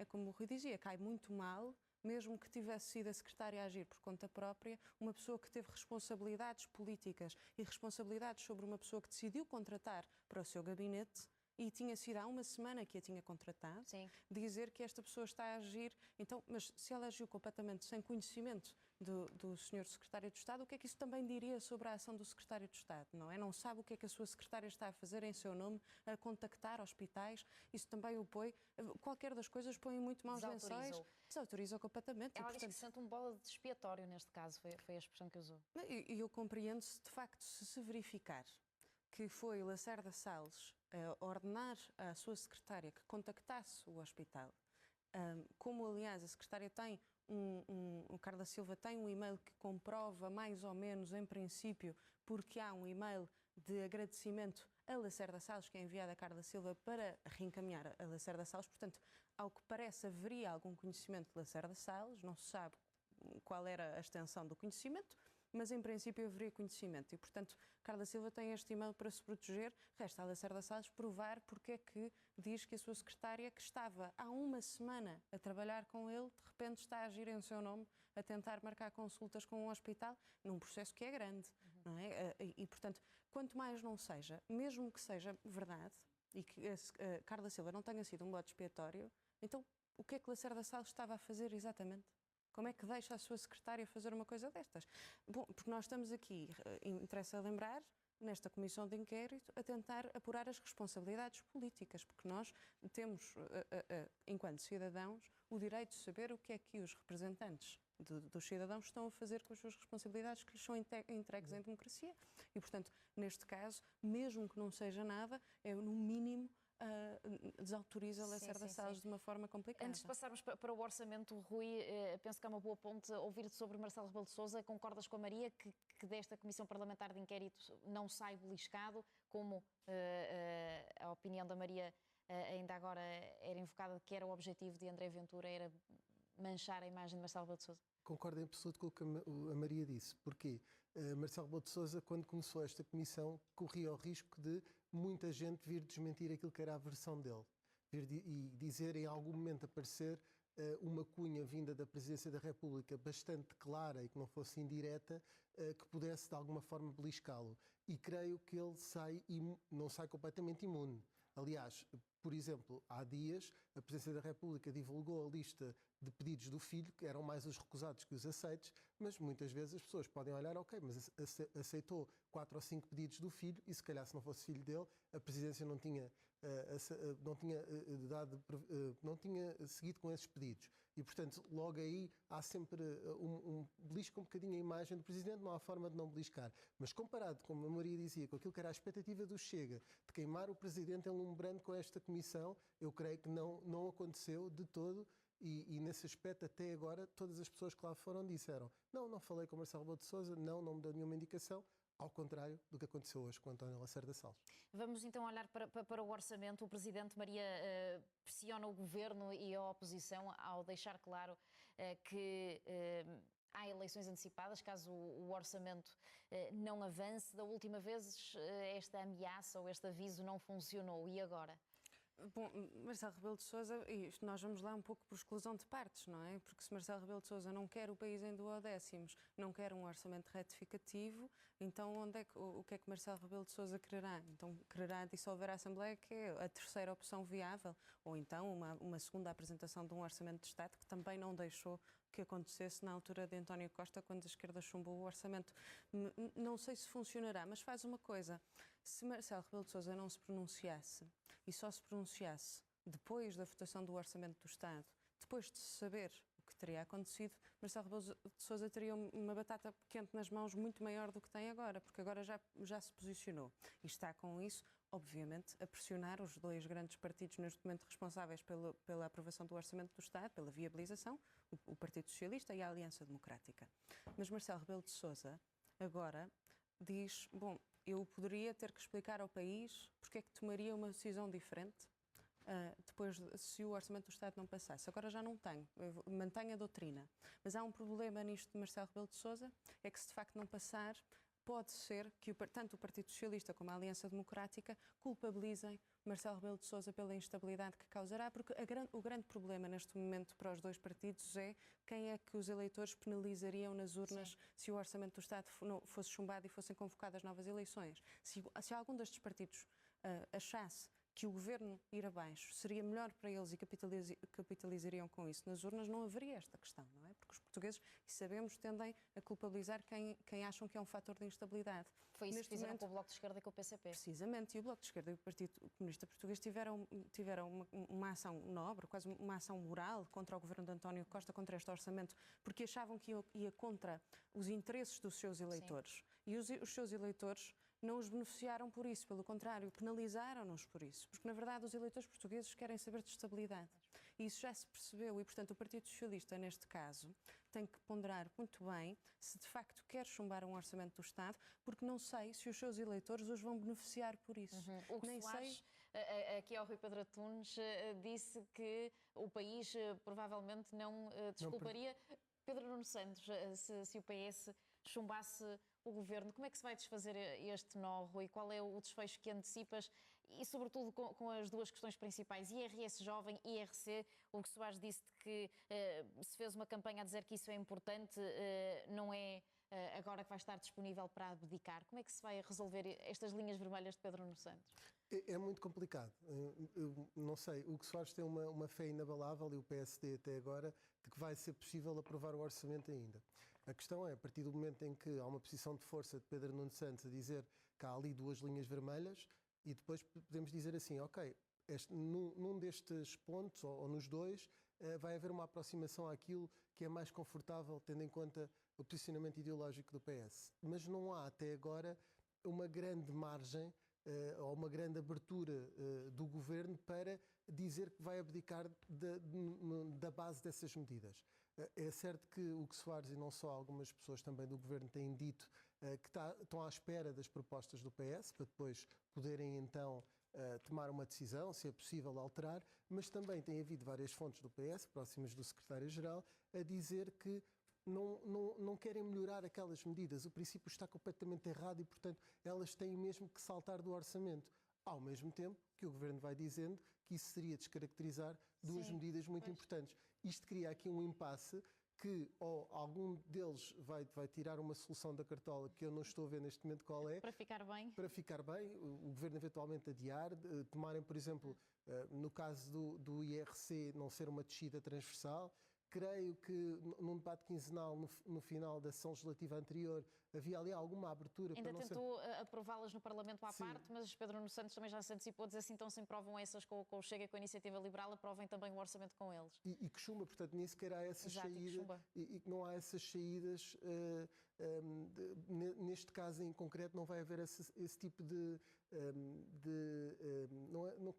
como o Rui dizia, cai muito mal mesmo que tivesse sido a secretária a agir por conta própria, uma pessoa que teve responsabilidades políticas e responsabilidades sobre uma pessoa que decidiu contratar para o seu gabinete, e tinha sido há uma semana que a tinha contratado, dizer que esta pessoa está a agir. Então, mas se ela agiu completamente sem conhecimento do Sr. Secretário de Estado, o que é que isso também diria sobre a ação do Secretário de Estado, não é? Não sabe o que é que a sua secretária está a fazer em seu nome, a contactar hospitais, isso também o põe, qualquer das coisas põe em muito maus lençóis. Desautorizou completamente. Ela diz que se sente um bola de expiatório neste caso, foi a expressão que usou. E eu compreendo-se, de facto, se verificar que foi Lacerda Salles a ordenar à sua secretária que contactasse o hospital, como aliás a secretária tem o Carla Silva tem um e-mail que comprova mais ou menos em princípio, porque há um e-mail de agradecimento a Lacerda Salles que é enviado a Carla Silva para reencaminhar a Lacerda Salles, portanto, ao que parece haveria algum conhecimento de Lacerda Salles, não se sabe qual era a extensão do conhecimento, mas em princípio haveria conhecimento e, portanto, Carla Silva tem este e-mail para se proteger. Resta a Lacerda Salles provar porque é que diz que a sua secretária, que estava há uma semana a trabalhar com ele, de repente está a agir em seu nome, a tentar marcar consultas com um hospital, num processo que é grande, não é? E, portanto, quanto mais não seja, mesmo que seja verdade, e que a Carla Silva não tenha sido um bode expiatório, então o que é que Lacerda Salles estava a fazer exatamente? Como é que deixa a sua secretária fazer uma coisa destas? Bom, porque nós estamos aqui, interessa lembrar, nesta comissão de inquérito, a tentar apurar as responsabilidades políticas, porque nós temos, enquanto cidadãos, o direito de saber o que é que os representantes dos cidadãos estão a fazer com as suas responsabilidades que lhes são entregues em democracia. E, portanto, neste caso, mesmo que não seja nada, é no mínimo desautoriza a Lacerda Salles de uma forma complicada. Antes de passarmos para o orçamento, Rui, penso que é uma boa ponte ouvir-te sobre Marcelo Rebelo de Sousa. Concordas com a Maria que desta Comissão Parlamentar de Inquérito não sai beliscado, como a opinião da Maria ainda agora era invocada, que era o objetivo de André Ventura, era manchar a imagem de Marcelo Rebelo de Sousa? Concordo em absoluto com o que a Maria disse. Porquê? Marcelo Rebelo de Sousa, quando começou esta comissão, corria o risco de muita gente vir desmentir aquilo que era a versão dele. E dizer, em algum momento, aparecer uma cunha vinda da Presidência da República bastante clara e que não fosse indireta, que pudesse, de alguma forma, beliscá-lo. E creio que ele não sai completamente imune. Aliás, por exemplo, há dias a Presidência da República divulgou a lista de pedidos do filho, que eram mais os recusados que os aceitos, mas muitas vezes as pessoas podem olhar, ok, mas aceitou 4 ou 5 pedidos do filho e se calhar se não fosse filho dele, a Presidência não tinha seguido com esses pedidos. E, portanto, logo aí há sempre belisca um bocadinho a imagem do Presidente, não há forma de não beliscar. Mas comparado, como a Maria dizia, com aquilo que era a expectativa do Chega, de queimar o Presidente enlumbrando com esta comissão, eu creio que não aconteceu de todo. E nesse aspecto, até agora, todas as pessoas que lá foram disseram não falei com o Marcelo Rebelo de Sousa, não me deu nenhuma indicação, ao contrário do que aconteceu hoje com António Lacerda Salles. Vamos então olhar para o orçamento. O Presidente Maria pressiona o Governo e a oposição ao deixar claro que há eleições antecipadas, caso o orçamento não avance. Da última vez esta ameaça ou este aviso não funcionou, e agora? Bom, Marcelo Rebelo de Sousa, isto nós vamos lá um pouco por exclusão de partes, não é? Porque se Marcelo Rebelo de Sousa não quer o país em duodécimos, não quer um orçamento retificativo, então o que é que Marcelo Rebelo de Sousa quererá? Então quererá dissolver a Assembleia, que é a terceira opção viável, ou então uma segunda apresentação de um orçamento de Estado, que também não deixou que acontecesse na altura de António Costa, quando a esquerda chumbou o orçamento. Não sei se funcionará, mas faz uma coisa. Se Marcelo Rebelo de Sousa não se pronunciasse, e só se pronunciasse depois da votação do Orçamento do Estado, depois de saber o que teria acontecido, Marcelo Rebelo de Sousa teria uma batata quente nas mãos muito maior do que tem agora, porque agora já se posicionou. E está com isso, obviamente, a pressionar os dois grandes partidos neste momento responsáveis pela aprovação do Orçamento do Estado, pela viabilização, o Partido Socialista e a Aliança Democrática. Mas Marcelo Rebelo de Sousa agora diz, bom, eu poderia ter que explicar ao país porque é que tomaria uma decisão diferente depois, se o Orçamento do Estado não passasse. Agora já não tenho, mantenho a doutrina. Mas há um problema nisto de Marcelo Rebelo de Sousa, é que se de facto não passar, pode ser que tanto o Partido Socialista como a Aliança Democrática culpabilizem Marcelo Rebelo de Sousa pela instabilidade que causará, porque o grande problema neste momento para os dois partidos é quem é que os eleitores penalizariam nas urnas se o Orçamento do Estado fosse chumbado e fossem convocadas novas eleições. Se algum destes partidos achasse que o governo ir abaixo seria melhor para eles e capitalizariam com isso nas urnas, não haveria esta questão, não é? Porque os portugueses, e sabemos, tendem a culpabilizar quem acham que é um fator de instabilidade. Foi isso que fizeram com o Bloco de Esquerda e com o PCP. Precisamente, e o Bloco de Esquerda e o Partido Comunista Português tiveram uma ação nobre, quase uma ação moral contra o governo de António Costa, contra este orçamento, porque achavam que ia contra os interesses dos seus eleitores. Sim. E os seus eleitores não os beneficiaram por isso, pelo contrário, penalizaram-nos por isso, porque na verdade os eleitores portugueses querem saber de estabilidade. E isso já se percebeu e, portanto, o Partido Socialista, neste caso, tem que ponderar muito bem se de facto quer chumbar um orçamento do Estado, porque não sei se os seus eleitores os vão beneficiar por isso. O que Soares, aqui ao Rui Pedro Antunes, disse que o país provavelmente não desculparia Pedro Nuno Santos se o PS chumbasse o governo. Como é que se vai desfazer este nó, Rui? Qual é o desfecho que antecipas? E, sobretudo, com as duas questões principais, IRS jovem e IRC, o que Soares disse de que se fez uma campanha a dizer que isso é importante, não é agora que vai estar disponível para abdicar. Como é que se vai resolver estas linhas vermelhas de Pedro Nuno Santos? É muito complicado. Eu não sei, o que Soares tem uma fé inabalável, e o PSD até agora, de que vai ser possível aprovar o orçamento ainda. A questão é, a partir do momento em que há uma posição de força de Pedro Nuno Santos a dizer que há ali duas linhas vermelhas, e depois podemos dizer assim, ok, num destes pontos, ou nos dois, vai haver uma aproximação àquilo que é mais confortável, tendo em conta o posicionamento ideológico do PS. Mas não há até agora uma grande margem ou uma grande abertura do governo para dizer que vai abdicar da base dessas medidas. É certo que o que Soares e não só algumas pessoas também do governo têm dito que estão à espera das propostas do PS para depois poderem então tomar uma decisão, se é possível alterar, mas também tem havido várias fontes do PS, próximas do secretário-geral, a dizer que não querem melhorar aquelas medidas. O princípio está completamente errado e, portanto, elas têm mesmo que saltar do orçamento. Ao mesmo tempo que o governo vai dizendo que isso seria descaracterizar duas medidas muito importantes. Isto cria aqui um impasse que ou algum deles vai tirar uma solução da cartola que eu não estou a ver neste momento qual é. Para ficar bem. Para ficar bem, o governo eventualmente adiar, tomarem, por exemplo, no caso do IRC não ser uma descida transversal. Creio que num debate quinzenal, no final da sessão legislativa anterior, havia ali alguma abertura. Ainda tentou aprová-las no Parlamento à parte, mas Pedro Nuno Santos também já se antecipou a dizer assim, então se aprovam essas com o Chega e com a Iniciativa Liberal, aprovem também o orçamento com eles. E que chumba, portanto, nem sequer há essas saídas. E que não há essas saídas. Neste caso em concreto não vai haver esse tipo de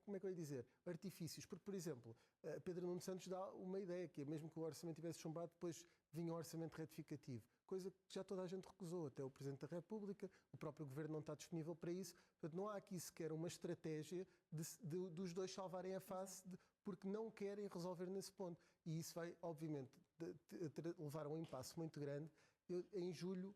como é que eu ia dizer? Artifícios. Porque, por exemplo, Pedro Nuno Santos dá uma ideia, que é mesmo que o orçamento tivesse chumbado, depois vinha o orçamento retificativo. Coisa que já toda a gente recusou, até o Presidente da República, o próprio Governo não está disponível para isso. Portanto, não há aqui sequer uma estratégia dos dois salvarem a face, porque não querem resolver nesse ponto. E isso vai, obviamente, levar a um impasse muito grande. Em julho,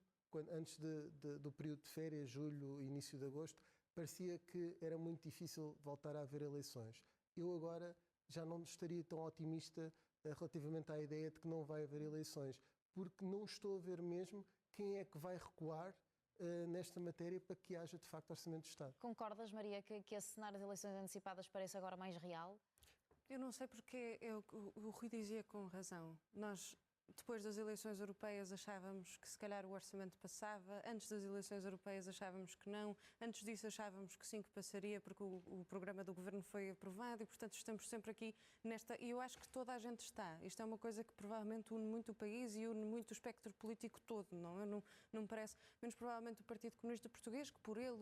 antes do período de férias, julho, início de agosto, parecia que era muito difícil voltar a haver eleições. Eu agora já não estaria tão otimista relativamente à ideia de que não vai haver eleições, porque não estou a ver mesmo quem é que vai recuar nesta matéria para que haja de facto orçamento de Estado. Concordas, Maria, que esse cenário de eleições antecipadas parece agora mais real? Eu não sei porque o Rui dizia com razão. Nós, depois das eleições europeias, achávamos que se calhar o orçamento passava. Antes das eleições europeias achávamos que não. Antes disso achávamos que sim, que passaria, porque o programa do governo foi aprovado e, portanto, estamos sempre aqui nesta... E eu acho que toda a gente está. Isto é uma coisa que provavelmente une muito o país e une muito o espectro político todo, não? Não me parece... Menos provavelmente o Partido Comunista Português, que por ele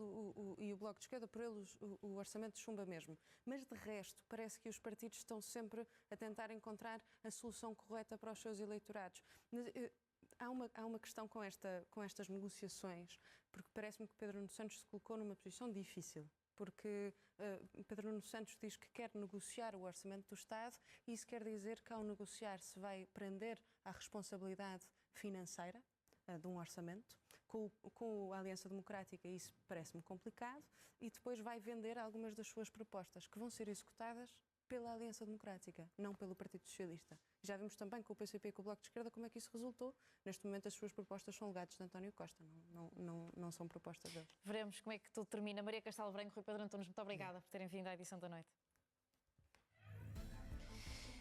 e o Bloco de Esquerda, por ele o orçamento chumba mesmo. Mas, de resto, parece que os partidos estão sempre a tentar encontrar a solução correta para os seus eleitorados. Há uma questão com estas negociações, porque parece-me que Pedro Nuno Santos se colocou numa posição difícil, porque Pedro Nuno Santos diz que quer negociar o orçamento do Estado e isso quer dizer que ao negociar se vai prender à responsabilidade financeira de um orçamento, com a Aliança Democrática, isso parece-me complicado, e depois vai vender algumas das suas propostas, que vão ser executadas pela Aliança Democrática, não pelo Partido Socialista. Já vimos também com o PCP e com o Bloco de Esquerda como é que isso resultou. Neste momento as suas propostas são legados de António Costa, não são propostas dele. Veremos como é que tudo termina. Maria Castelo Branco, Rui Pedro Antunes, muito obrigada por terem vindo à edição da noite.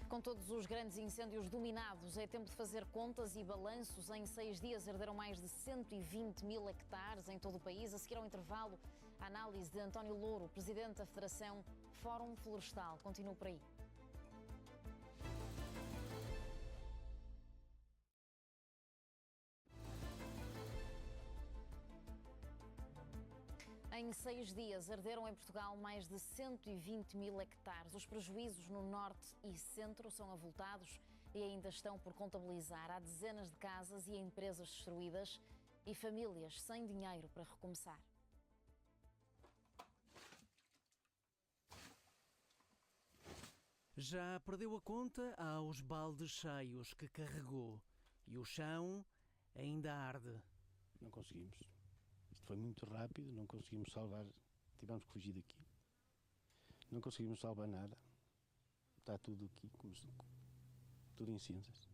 Com todos os grandes incêndios dominados, é tempo de fazer contas e balanços. Em 6 dias arderam mais de 120 mil hectares em todo o país. A seguir ao intervalo, a análise de António Louro, presidente da Federação Fórum Florestal. Continuo por aí. Em 6 dias, arderam em Portugal mais de 120 mil hectares. Os prejuízos no norte e centro são avultados e ainda estão por contabilizar. Há dezenas de casas e empresas destruídas e famílias sem dinheiro para recomeçar. Já perdeu a conta aos baldes cheios que carregou e o chão ainda arde. Não conseguimos. Isto foi muito rápido, não conseguimos salvar, tivemos que fugir daqui. Não conseguimos salvar nada. Está tudo aqui, tudo em cinzas.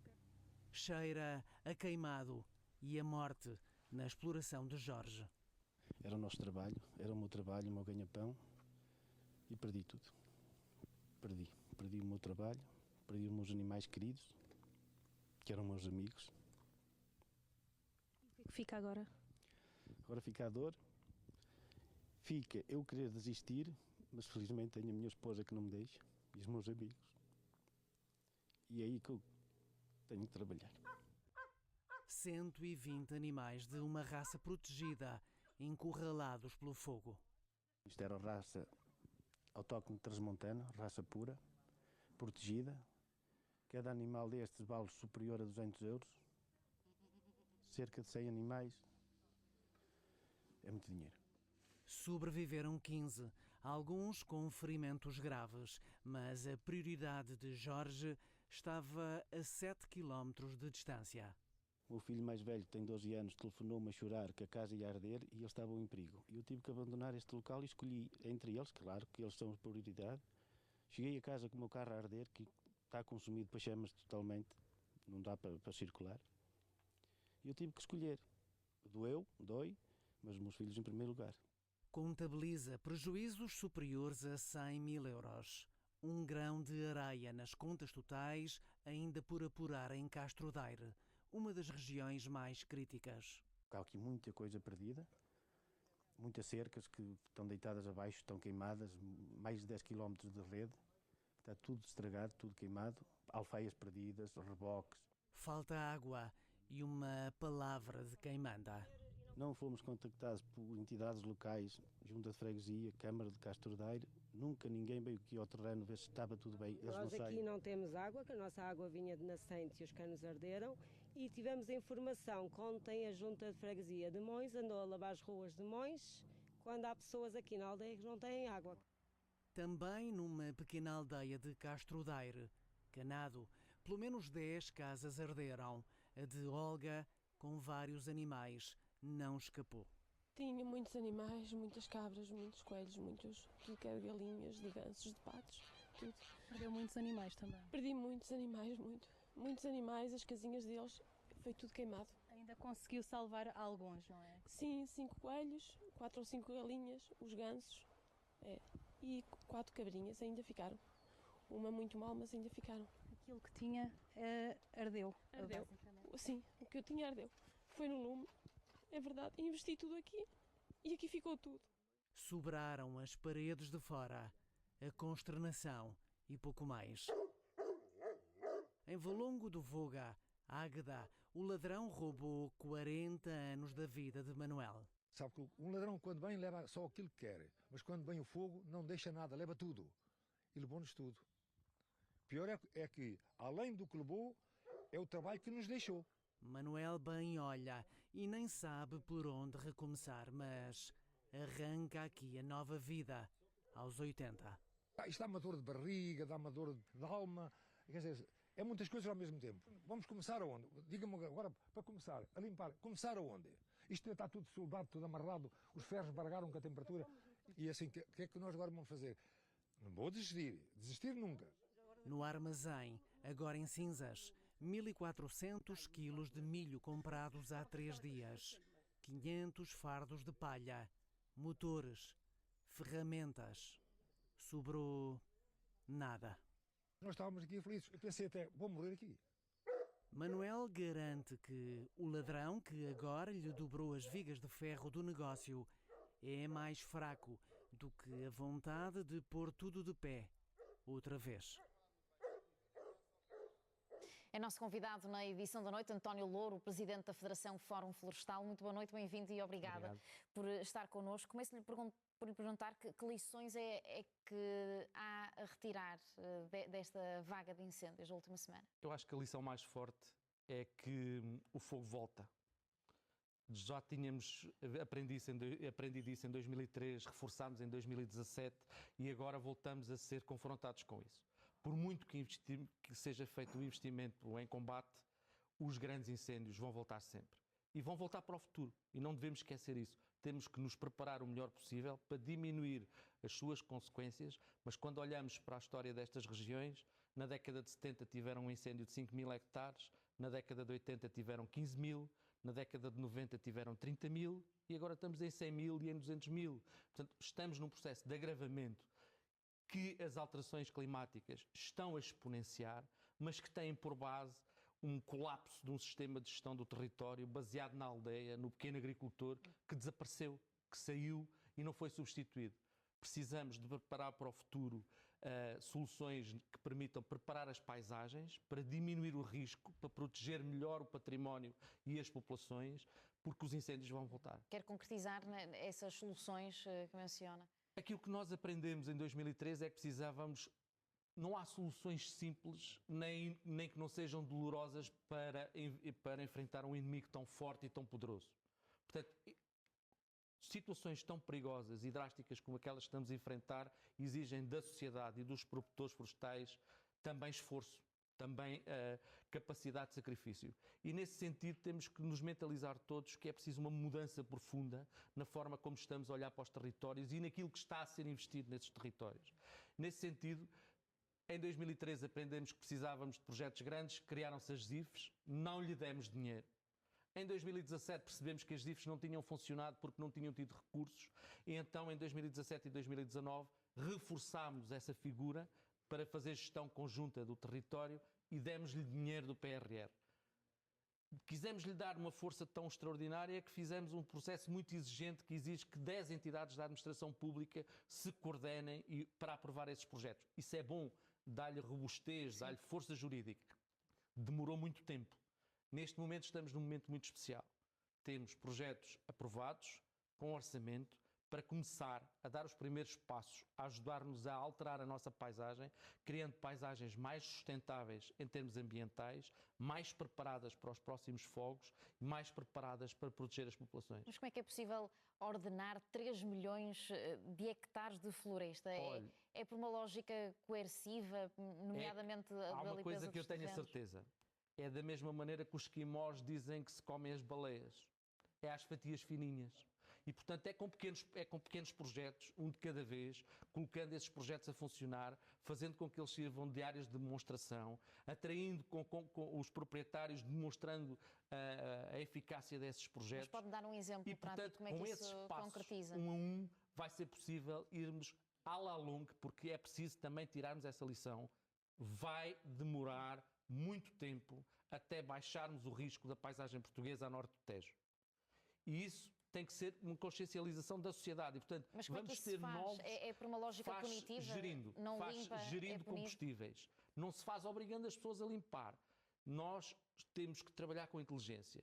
Cheira a queimado e a morte na exploração de Jorge. Era o nosso trabalho, era o meu trabalho, o meu ganha-pão e perdi tudo. Perdi o meu trabalho, perdi os meus animais queridos, que eram meus amigos. O que fica agora? Agora fica a dor, fica eu querer desistir, mas felizmente tenho a minha esposa que não me deixa e os meus amigos. E é aí que eu tenho que trabalhar. 120 animais de uma raça protegida, encurralados pelo fogo. Isto era a raça autóctone transmontana, raça pura, protegida. Cada animal destes vale superior a 200 euros. Cerca de 100 animais. É muito dinheiro. Sobreviveram 15, alguns com ferimentos graves, mas a prioridade de Jorge estava a 7 quilómetros de distância. O meu filho mais velho, que tem 12 anos, telefonou-me a chorar que a casa ia arder e eles estavam em perigo. E eu tive que abandonar este local e escolhi entre eles, claro que eles são a prioridade. Cheguei a casa com o meu carro a arder, que está consumido para chamas totalmente, não dá para circular. E eu tive que escolher. Dói, mas os meus filhos em primeiro lugar. Contabiliza prejuízos superiores a 100 mil euros. Um grão de areia nas contas totais, ainda por apurar em Castro Daire, uma das regiões mais críticas. Há aqui muita coisa perdida, muitas cercas que estão deitadas abaixo, estão queimadas, mais de 10 km de rede, está tudo estragado, tudo queimado, alfaias perdidas, reboques. Falta água e uma palavra de quem manda. Não fomos contactados por entidades locais, Junta de Freguesia, Câmara de Castro Daire. Nunca ninguém veio aqui ao terreno ver se estava tudo bem. Nós aqui não temos água, que a nossa água vinha de nascente e os canos arderam. E tivemos a informação que ontem a Junta de Freguesia de Mões andou a lavar as ruas de Mões, quando há pessoas aqui na aldeia que não têm água. Também numa pequena aldeia de Castro Daire, Canado, pelo menos 10 casas arderam. A de Olga, com vários animais, não escapou. Tinha muitos animais, muitas cabras, muitos coelhos, tudo que era galinhas, de gansos, de patos, tudo. Perdeu muitos animais também? Perdi muitos animais, muitos animais, as casinhas deles, foi tudo queimado. Ainda conseguiu salvar alguns, não é? Sim, 5 coelhos, 4 ou 5 galinhas, os gansos, e 4 cabrinhas ainda ficaram. Uma muito mal, mas ainda ficaram. Aquilo que tinha ardeu. Ardeu. Sim, o que eu tinha ardeu. Foi no lume. É verdade, investi tudo aqui e aqui ficou tudo. Sobraram as paredes de fora, a consternação e pouco mais. Em Valongo do Voga, Águeda, o ladrão roubou 40 anos da vida de Manuel. Sabe que um ladrão quando vem leva só aquilo que quer, mas quando vem o fogo não deixa nada, leva tudo. E levou-nos tudo. Pior é que, além do que levou, é o trabalho que nos deixou. Manuel bem olha e nem sabe por onde recomeçar, mas arranca aqui a nova vida, aos 80. Isto dá uma dor de barriga, dá uma dor de alma, quer dizer, é muitas coisas ao mesmo tempo. Vamos começar aonde? Diga-me agora, para começar a limpar, começar aonde? Isto está tudo soldado, tudo amarrado, os ferros baragaram com a temperatura. E assim, o que é que nós agora vamos fazer? Não vou desistir nunca. No armazém, agora em cinzas, 1.400 quilos de milho comprados há 3 dias, 500 fardos de palha, motores, ferramentas. Sobrou nada. Nós estávamos aqui felizes. Eu pensei até, vou morrer aqui. Manuel garante que o ladrão que agora lhe dobrou as vigas de ferro do negócio é mais fraco do que a vontade de pôr tudo de pé outra vez. É nosso convidado na edição da noite, António Louro, presidente da Federação Fórum Florestal. Muito boa noite, bem-vindo e obrigada por estar connosco. Começo-lhe por lhe perguntar que lições é que há a retirar desta vaga de incêndios da última semana. Eu acho que a lição mais forte é que o fogo volta. Já tínhamos aprendido isso em 2003, reforçámos em 2017 e agora voltamos a ser confrontados com isso. Por muito que seja feito o investimento em combate, os grandes incêndios vão voltar sempre. E vão voltar para o futuro. E não devemos esquecer isso. Temos que nos preparar o melhor possível para diminuir as suas consequências, mas quando olhamos para a história destas regiões, na década de 70 tiveram um incêndio de 5.000 hectares, na década de 80 tiveram 15.000, na década de 90 tiveram 30.000 e agora estamos em 100.000 e em 200.000. Portanto, estamos num processo de agravamento que as alterações climáticas estão a exponenciar, mas que têm por base um colapso de um sistema de gestão do território baseado na aldeia, no pequeno agricultor, que desapareceu, que saiu e não foi substituído. Precisamos de preparar para o futuro soluções que permitam preparar as paisagens para diminuir o risco, para proteger melhor o património e as populações, porque os incêndios vão voltar. Quer concretizar essas soluções que menciona? Aquilo que nós aprendemos em 2013 é que precisávamos. Não há soluções simples, nem que não sejam dolorosas para enfrentar um inimigo tão forte e tão poderoso. Portanto, situações tão perigosas e drásticas como aquelas que estamos a enfrentar exigem da sociedade e dos produtores florestais também esforço, também capacidade de sacrifício. E nesse sentido temos que nos mentalizar todos que é preciso uma mudança profunda na forma como estamos a olhar para os territórios e naquilo que está a ser investido nesses territórios. Nesse sentido, em 2013 aprendemos que precisávamos de projetos grandes, criaram-se as ZIFs, não lhe demos dinheiro. Em 2017 percebemos que as ZIFs não tinham funcionado porque não tinham tido recursos e então em 2017 e 2019 reforçámos essa figura para fazer gestão conjunta do território e demos-lhe dinheiro do PRR. Quisemos-lhe dar uma força tão extraordinária que fizemos um processo muito exigente que exige que 10 entidades da administração pública se coordenem para aprovar esses projetos. Isso é bom, dá-lhe robustez, dá-lhe força jurídica. Demorou muito tempo. Neste momento estamos num momento muito especial. Temos projetos aprovados, com orçamento, para começar a dar os primeiros passos, a ajudar-nos a alterar a nossa paisagem, criando paisagens mais sustentáveis em termos ambientais, mais preparadas para os próximos fogos e mais preparadas para proteger as populações. Mas como é que é possível ordenar 3 milhões de hectares de floresta? Olha, é por uma lógica coerciva, nomeadamente a da limpeza dos terrenos? Há uma coisa que eu tenho a certeza. É da mesma maneira que os esquimós dizem que se comem as baleias. É às fatias fininhas. E, portanto, é com pequenos projetos, um de cada vez, colocando esses projetos a funcionar, fazendo com que eles sirvam de áreas de demonstração, atraindo com os proprietários, demonstrando a eficácia desses projetos. Mas pode dar um exemplo prático como é que isso concretiza? Um a um, vai ser possível irmos à la longue, porque é preciso também tirarmos essa lição. Vai demorar muito tempo até baixarmos o risco da paisagem portuguesa a norte do Tejo. E isso tem que ser uma consciencialização da sociedade. E, portanto, mas como vamos é que ter novos... É por uma lógica punitiva? Gerindo combustíveis. Não se faz obrigando as pessoas a limpar. Nós temos que trabalhar com inteligência.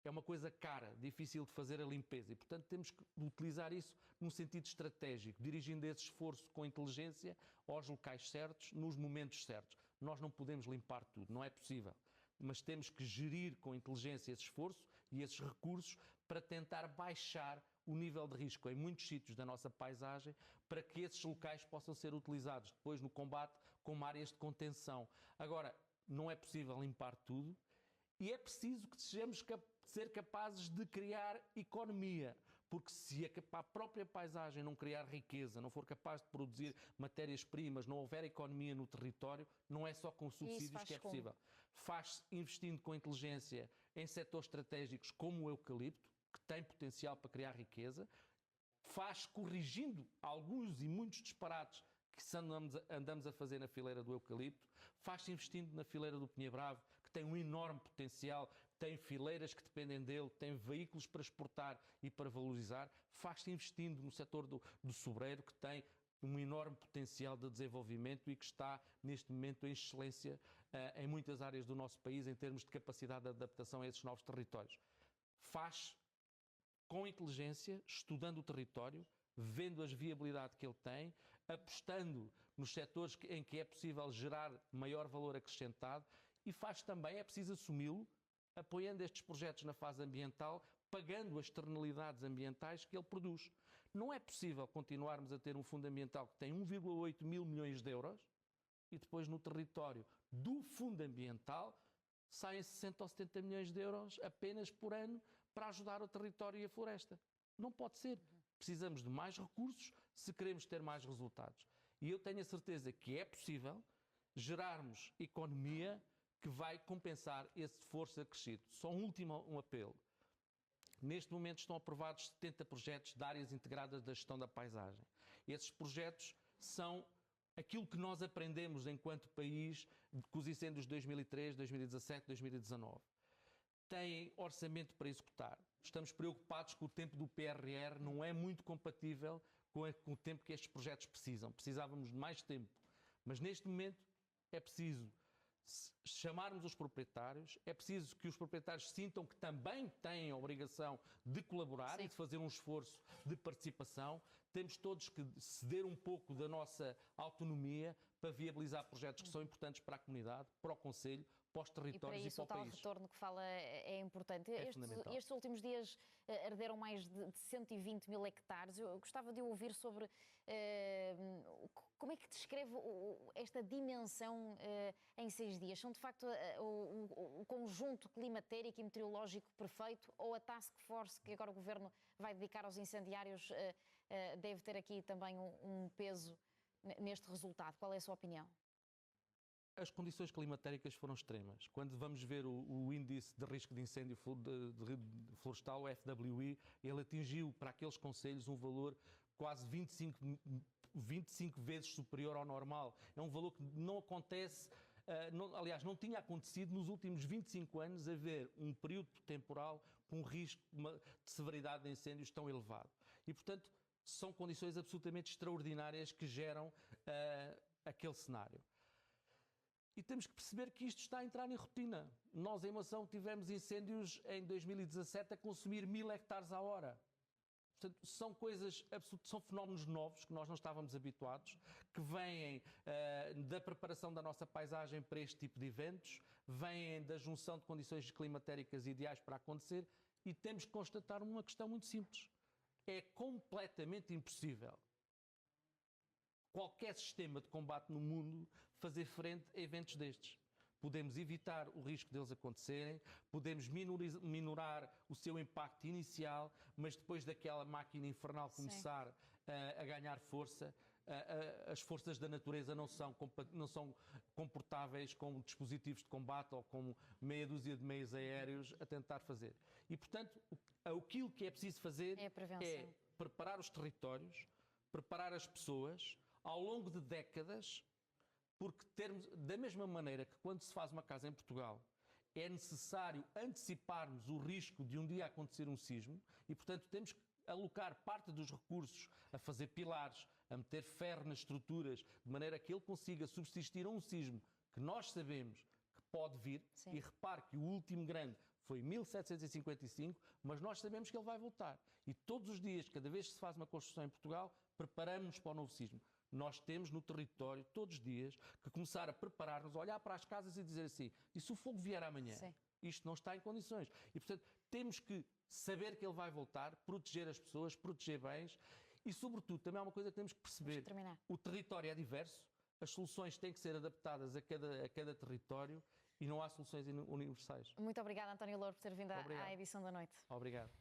É uma coisa cara, difícil de fazer a limpeza e, portanto, temos que utilizar isso num sentido estratégico, dirigindo esse esforço com inteligência aos locais certos, nos momentos certos. Nós não podemos limpar tudo, não é possível. Mas temos que gerir com inteligência esse esforço e esses recursos para tentar baixar o nível de risco em muitos sítios da nossa paisagem para que esses locais possam ser utilizados depois no combate como áreas de contenção. Agora, não é possível limpar tudo e é preciso que ser capazes de criar economia. Porque se a própria paisagem não criar riqueza, não for capaz de produzir matérias-primas, não houver economia no território, não é só com subsídios que é possível. Faz-se investindo com inteligência em setores estratégicos como o eucalipto, que tem potencial para criar riqueza, faz corrigindo alguns e muitos disparates que andamos a fazer na fileira do eucalipto, faz-se investindo na fileira do pinhebravo, que tem um enorme potencial, tem fileiras que dependem dele, tem veículos para exportar e para valorizar, faz-se investindo no setor do sobreiro, que tem um enorme potencial de desenvolvimento e que está, neste momento, em excelência em muitas áreas do nosso país, em termos de capacidade de adaptação a esses novos territórios. Faz com inteligência, estudando o território, vendo as viabilidades que ele tem, apostando nos setores em que é possível gerar maior valor acrescentado, e faz também, é preciso assumi-lo, apoiando estes projetos na fase ambiental, pagando as externalidades ambientais que ele produz. Não é possível continuarmos a ter um fundo ambiental que tem 1,8 mil milhões de euros e depois no território do fundo ambiental saem 60 ou 70 milhões de euros apenas por ano para ajudar o território e a floresta. Não pode ser. Precisamos de mais recursos se queremos ter mais resultados. E eu tenho a certeza que é possível gerarmos economia que vai compensar esse esforço acrescido. Só um último apelo. Neste momento estão aprovados 70 projetos de áreas integradas da gestão da paisagem. Esses projetos são aquilo que nós aprendemos enquanto país com os incêndios de 2003, 2017, 2019. Têm orçamento para executar. Estamos preocupados que o tempo do PRR não é muito compatível com o tempo que estes projetos precisam. Precisávamos de mais tempo. Mas neste momento é preciso chamarmos os proprietários, é preciso que os proprietários sintam que também têm a obrigação de colaborar e de fazer um esforço de participação. Temos todos que ceder um pouco da nossa autonomia para viabilizar projetos que são importantes para a comunidade, para o concelho, para os territórios e para o país. E para isso o tal retorno que fala é importante. Estes últimos dias arderam mais de 120 mil hectares. Eu gostava de ouvir sobre como é que descreve esta dimensão em 6 dias. São de facto o conjunto climatérico e meteorológico perfeito, ou a task force que agora o Governo vai dedicar aos incendiários deve ter aqui também um peso neste resultado? Qual é a sua opinião? As condições climatéricas foram extremas. Quando vamos ver o índice de risco de incêndio florestal, o FWI, ele atingiu para aqueles concelhos um valor quase 25 vezes superior ao normal. É um valor que não acontece, aliás, não tinha acontecido nos últimos 25 anos haver um período temporal com um risco de severidade de incêndios tão elevado. E, portanto, são condições absolutamente extraordinárias que geram aquele cenário. E temos que perceber que isto está a entrar em rotina. Nós, em Mação, tivemos incêndios em 2017 a consumir 1000 hectares à hora. Portanto, são coisas, são fenómenos novos que nós não estávamos habituados, que vêm da preparação da nossa paisagem para este tipo de eventos, vêm da junção de condições climatéricas ideais para acontecer, e temos que constatar uma questão muito simples. É completamente impossível qualquer sistema de combate no mundo fazer frente a eventos destes. Podemos evitar o risco deles acontecerem, podemos minorar o seu impacto inicial, mas depois daquela máquina infernal começar a ganhar força, as forças da natureza não são comportáveis com dispositivos de combate ou com meia dúzia de meios aéreos a tentar fazer. E, portanto, aquilo que é preciso fazer é preparar os territórios, preparar as pessoas ao longo de décadas, porque da mesma maneira que quando se faz uma casa em Portugal é necessário anteciparmos o risco de um dia acontecer um sismo e, portanto, temos que alocar parte dos recursos a fazer pilares, a meter ferro nas estruturas, de maneira que ele consiga subsistir a um sismo que nós sabemos que pode vir. E repare que o último grande foi em 1755, mas nós sabemos que ele vai voltar. E todos os dias, cada vez que se faz uma construção em Portugal, preparamos-nos para o novo sismo. Nós temos no território, todos os dias, que começar a preparar-nos, a olhar para as casas e dizer assim, e se o fogo vier amanhã? Isto não está em condições. E, portanto, temos que saber que ele vai voltar, proteger as pessoas, proteger bens e, sobretudo, também há uma coisa que temos que perceber. O território é diverso, as soluções têm que ser adaptadas a cada território e não há soluções universais. Muito obrigada, António Louro, por ter vindo à edição da noite. Obrigado.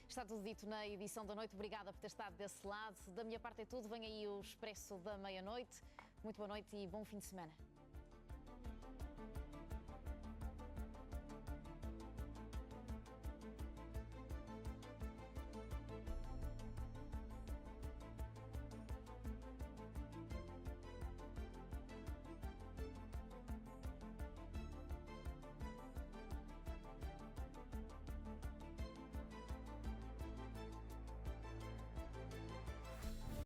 Está tudo dito na edição da noite. Obrigada por ter estado desse lado. Da minha parte é tudo. Vem aí o Expresso da Meia-Noite. Muito boa noite e bom fim de semana.